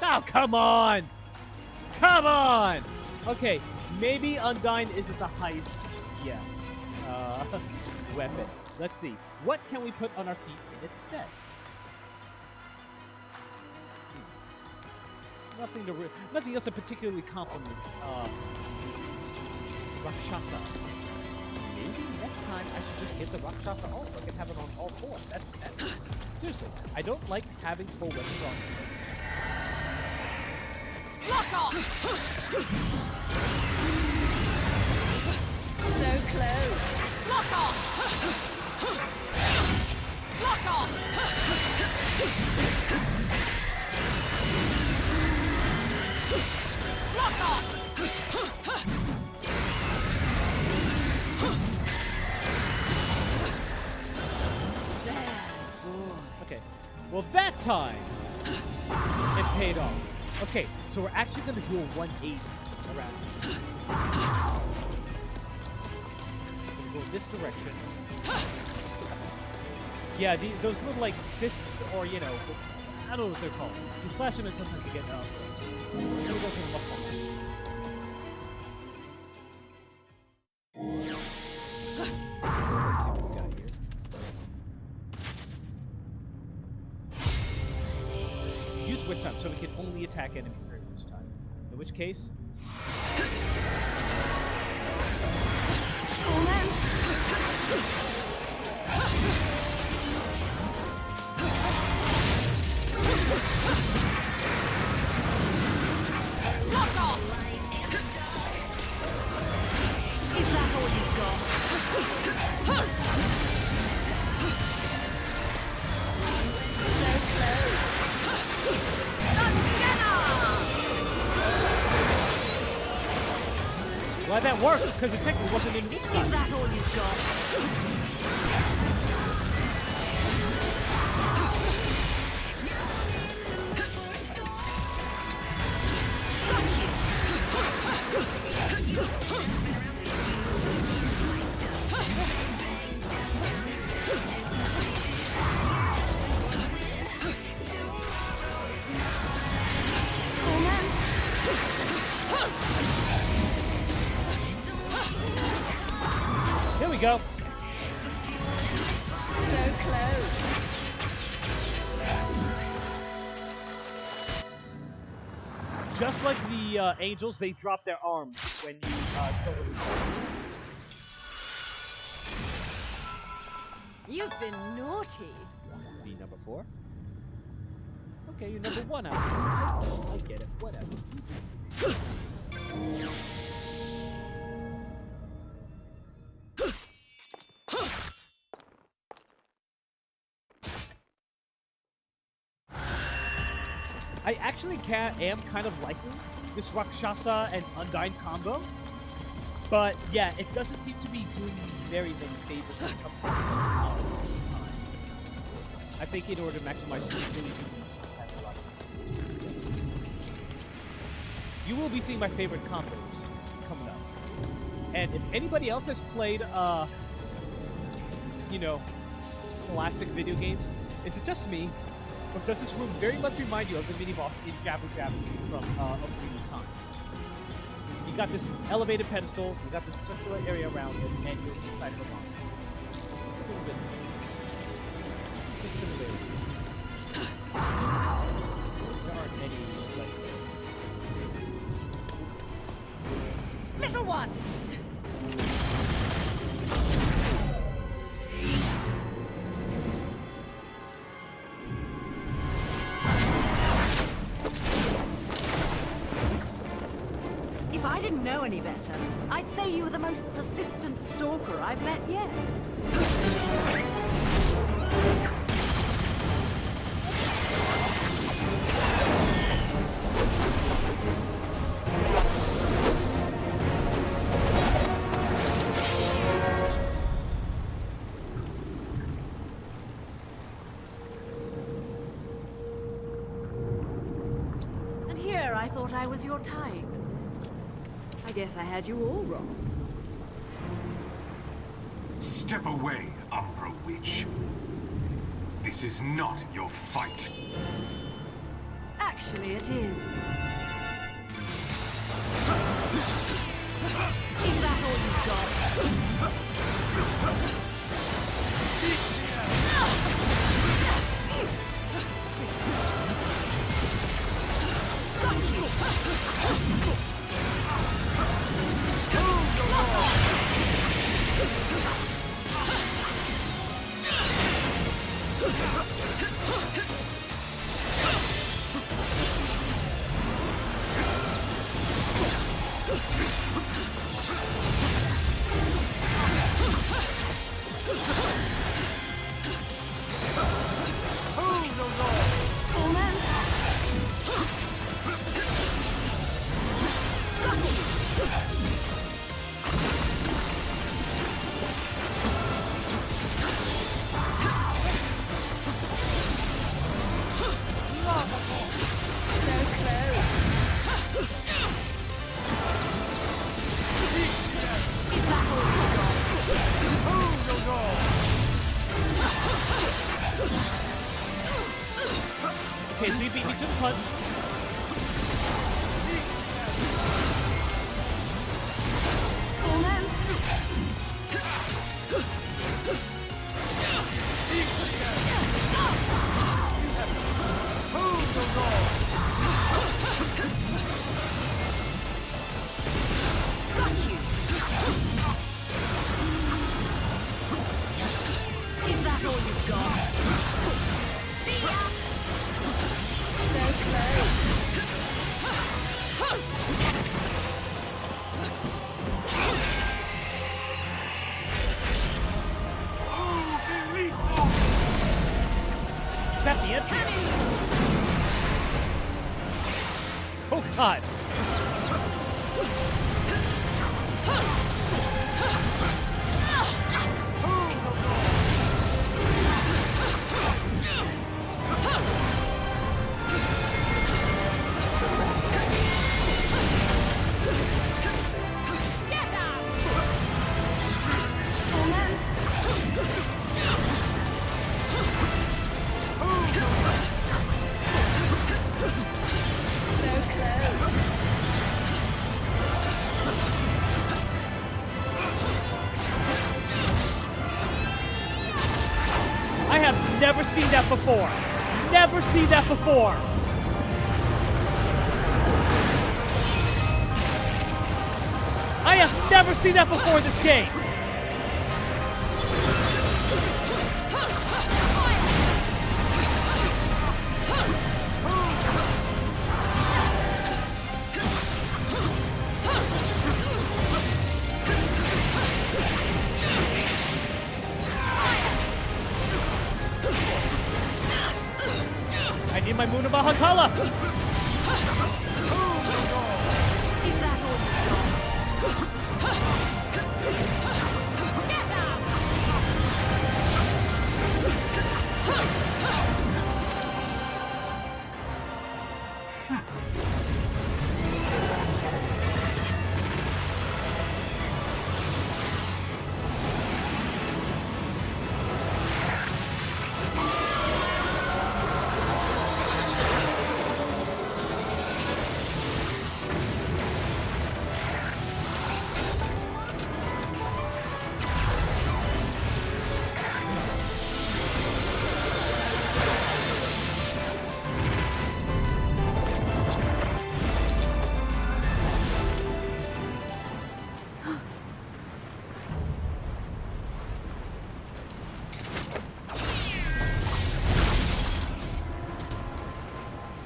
Oh, come on! Come on! Okay, maybe Undyne isn't the highest, yes, weapon. Let's see. What can we put on our feet instead? Nothing else that particularly complements, Rakshasa. Maybe next time I should just get the Rakshasa also. I can have it on all four. That's seriously, I don't like having full weapons on. Lock off! So close. Lock off! Lock off! Lock off! Okay. Well, that time it paid off. Okay, so we're actually going to do a 180 around here. We're going to go this direction. Yeah, those little, like, cysts, or, you know, I don't know what they're called. You slash them and sometimes you get, we're going to go for the muscle. Let's see what we got here. Use Witch Time so we can only attack enemies during Witch Time. In which case... that worked because it technically wasn't in. Is that all you've got? Here we go. So close. Just like the angels, they drop their arms when you kill them. You've been naughty. Be number 4. Okay, you're number 1 out. I get it. Whatever. I actually am kind of liking this Rakshasa and Undyne combo. But yeah, it doesn't seem to be doing me very many favors when it comes to this. I think in order to maximize it, you really do need to have a lot of. You will be seeing my favorite combos coming up. And if anybody else has played, you know, classic video games, is it just me? Or does this room very much remind you of the mini-boss in Jabba Jabba from Ocarina of Time? You got this elevated pedestal, you got this circular area around it, and you're inside of a boss. A little bit. Similarities. There aren't any, like... Little one! If I didn't know any better, I'd say you were the most persistent stalker I've met yet. And here I thought I was your type. I guess I had you all wrong. Step away, Umbra Witch. This is not your fight. Actually, it is. Is that all you've got? Got you! Okay, so you beat me to the punch. Got you! Is that all you've got? See ya! So close! Is that the entry? Oh god! I have never seen that before. Never seen that before. I have never seen that before in this game. I need my Munaba Hakala. Is that all you got? Get down!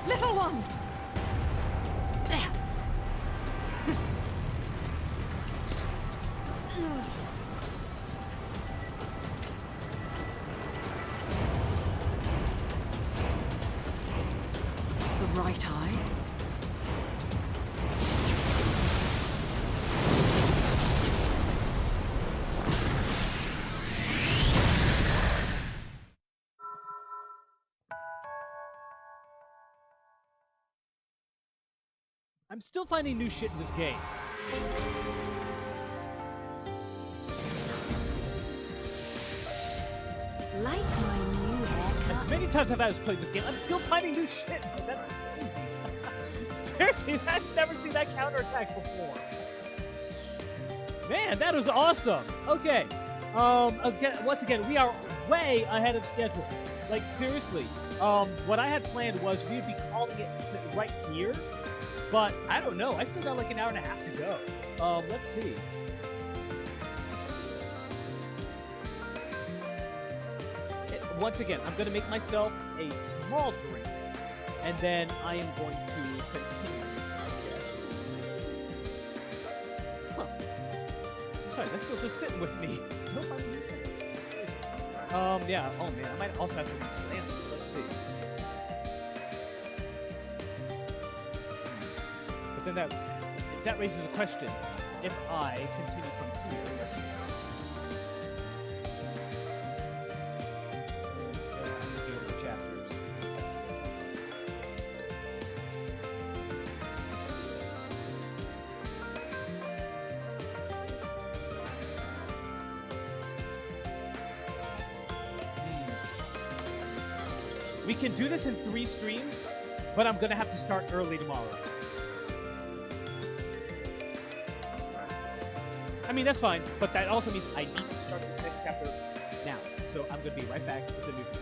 Little one! There. The right eye. I'm still finding new shit in this game. Like my new haircut. As many times as I've played this game, I'm still finding new shit. That's crazy. Seriously, I've never seen that counterattack before. Man, that was awesome. Okay. Once again, we are way ahead of schedule. Like, seriously. What I had planned was we would be calling it right here. But I don't know. I still got like an hour and a half to go. Let's see. Once again, I'm going to make myself a small drink. And then I am going to continue, I guess. Huh. Sorry, that's still just sitting with me. Still finding new things. Yeah. Oh, man. I might also have to replan this. Let's see. But then that raises a question. If I continue from here, let's see. I'm looking over the chapters. We can do this in 3 streams, but I'm gonna have to start early tomorrow. I mean, that's fine, but that also means I need to start this next chapter now. So I'm going to be right back with the new video.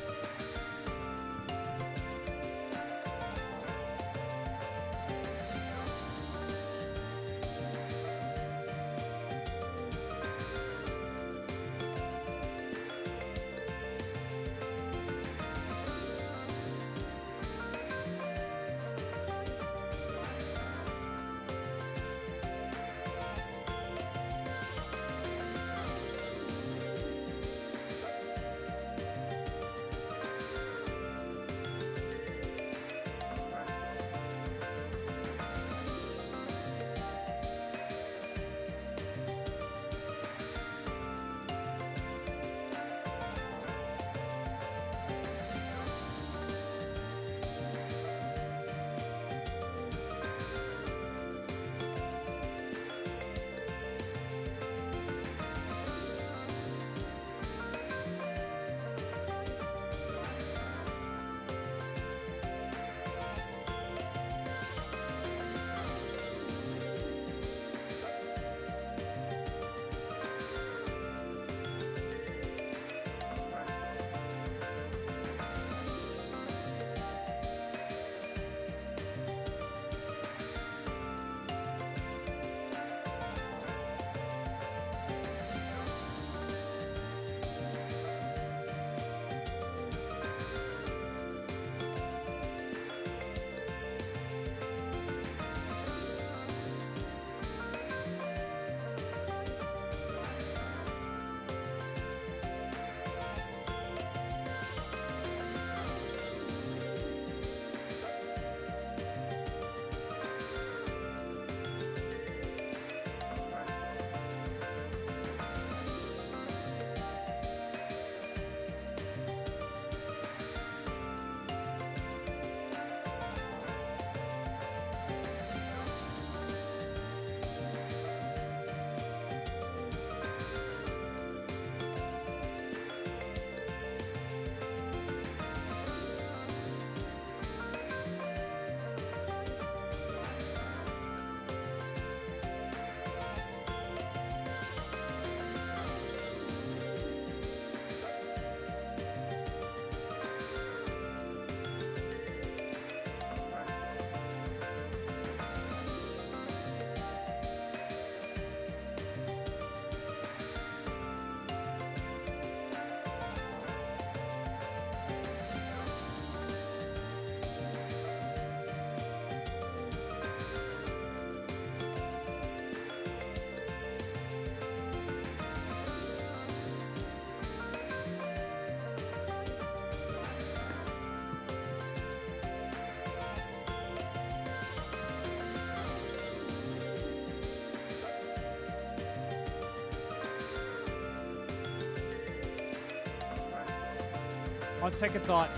On second thought,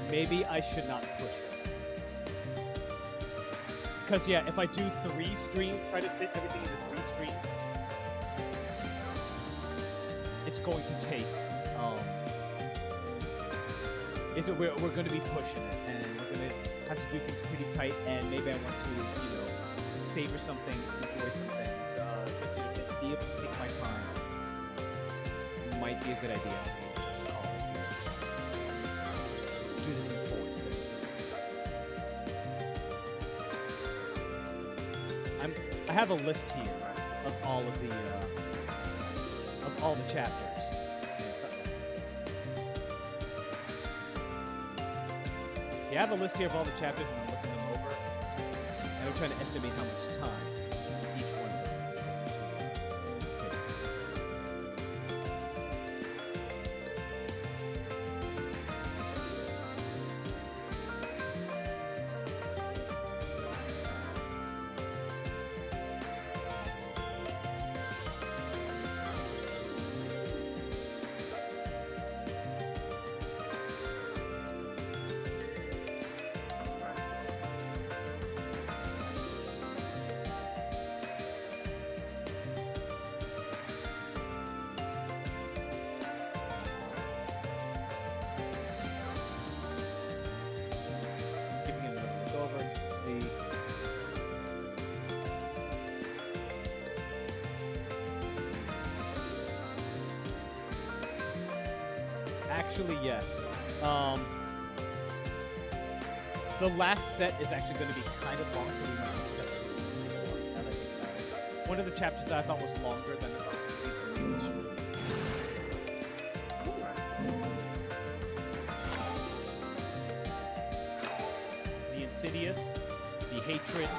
maybe I should not push it. Because, yeah, if I do 3 streams, try to fit everything into 3 streams, it's going to take, we're going to be pushing it, and we're going to have to do things pretty tight, and maybe I want to, savor some things, enjoy some things, just, be able to take my time. Might be a good idea. So, do this in 4 instead. I have a list here of all of the chapters. Yeah, I have a list here of all the chapters, and I'm looking them over, and I'm trying to estimate how much time each one of them is going to take. Giving it another look over just to see. Actually, yes. The last set is actually going to be kind of long, so we might need to set it more, now that I think about it. One of the chapters that I thought was longer than the rest of these, so maybe we should. The Insidious, the Hatred.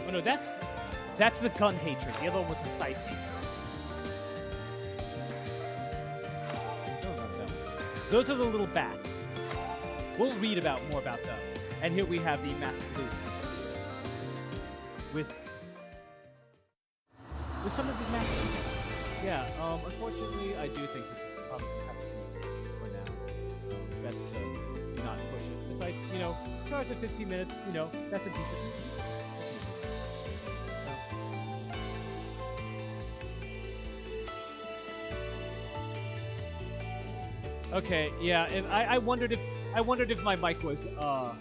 Oh no, that's the gun hatred. The other one was the sight hatred. I don't remember that one. Those are the little bats. We'll read more about them. And here we have the Masked Blue. With some of these masks. Yeah, unfortunately, I do think this is probably going to have to be for now. Best to not push it. Besides, 2 hours and 15 minutes, that's a decent. Okay, yeah, and I wondered if my mic was a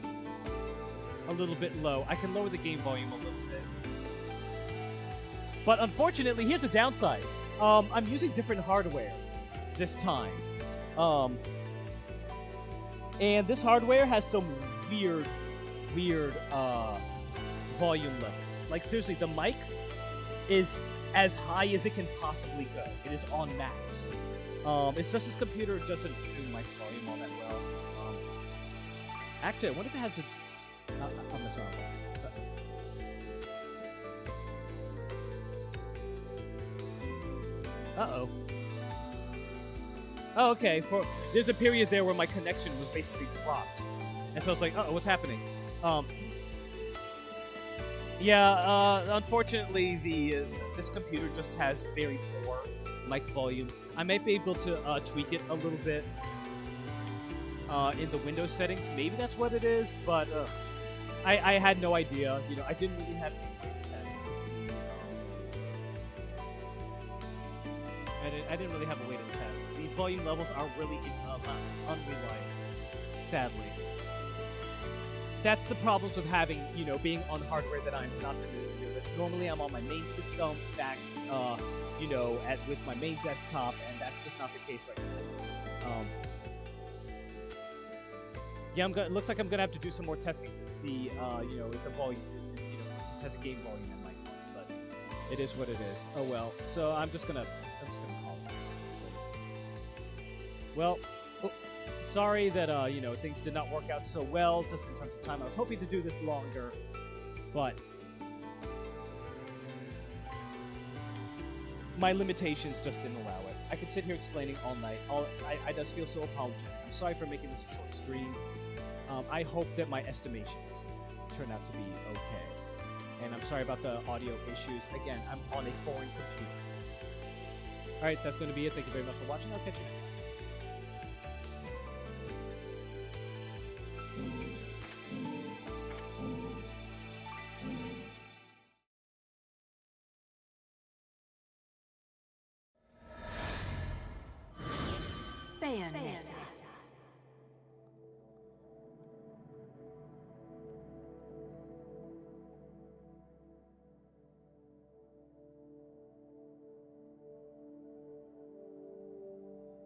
little bit low. I can lower the game volume a little bit. But unfortunately, here's a downside. I'm using different hardware this time. And this hardware has some weird volume levels. Like, seriously, the mic is as high as it can possibly go. It is on max. It's just this computer doesn't do mic volume all that well. Actually, I wonder if it has a... I'm messing around. Uh-oh. Oh, okay. There's a period there where my connection was basically dropped. And so I was like, uh-oh, what's happening? Unfortunately, this computer just has very poor mic volume. I might be able to tweak it a little bit in the Windows settings. Maybe that's what it is, but I had no idea. I didn't really have any way to test to see. I didn't really have a way to test. These volume levels are really unreliable, sadly. That's the problems with having, being on hardware that I'm not familiar with. Normally, I'm on my main system, back, with my main desktop, and that's just not the case right now. Yeah, it looks like I'm gonna have to do some more testing to see, if the volume, to test a game volume and mic volume. But it is what it is. Oh well. So I'm just gonna call it. Well. Sorry that, things did not work out so well, just in terms of time. I was hoping to do this longer, but my limitations just didn't allow it. I could sit here explaining all night. I just feel so apologetic. I'm sorry for making this a short stream. I hope that my estimations turn out to be okay. And I'm sorry about the audio issues. Again, I'm on a foreign computer. Alright, that's going to be it. Thank you very much for watching. I'll catch you next time. Bayonetta.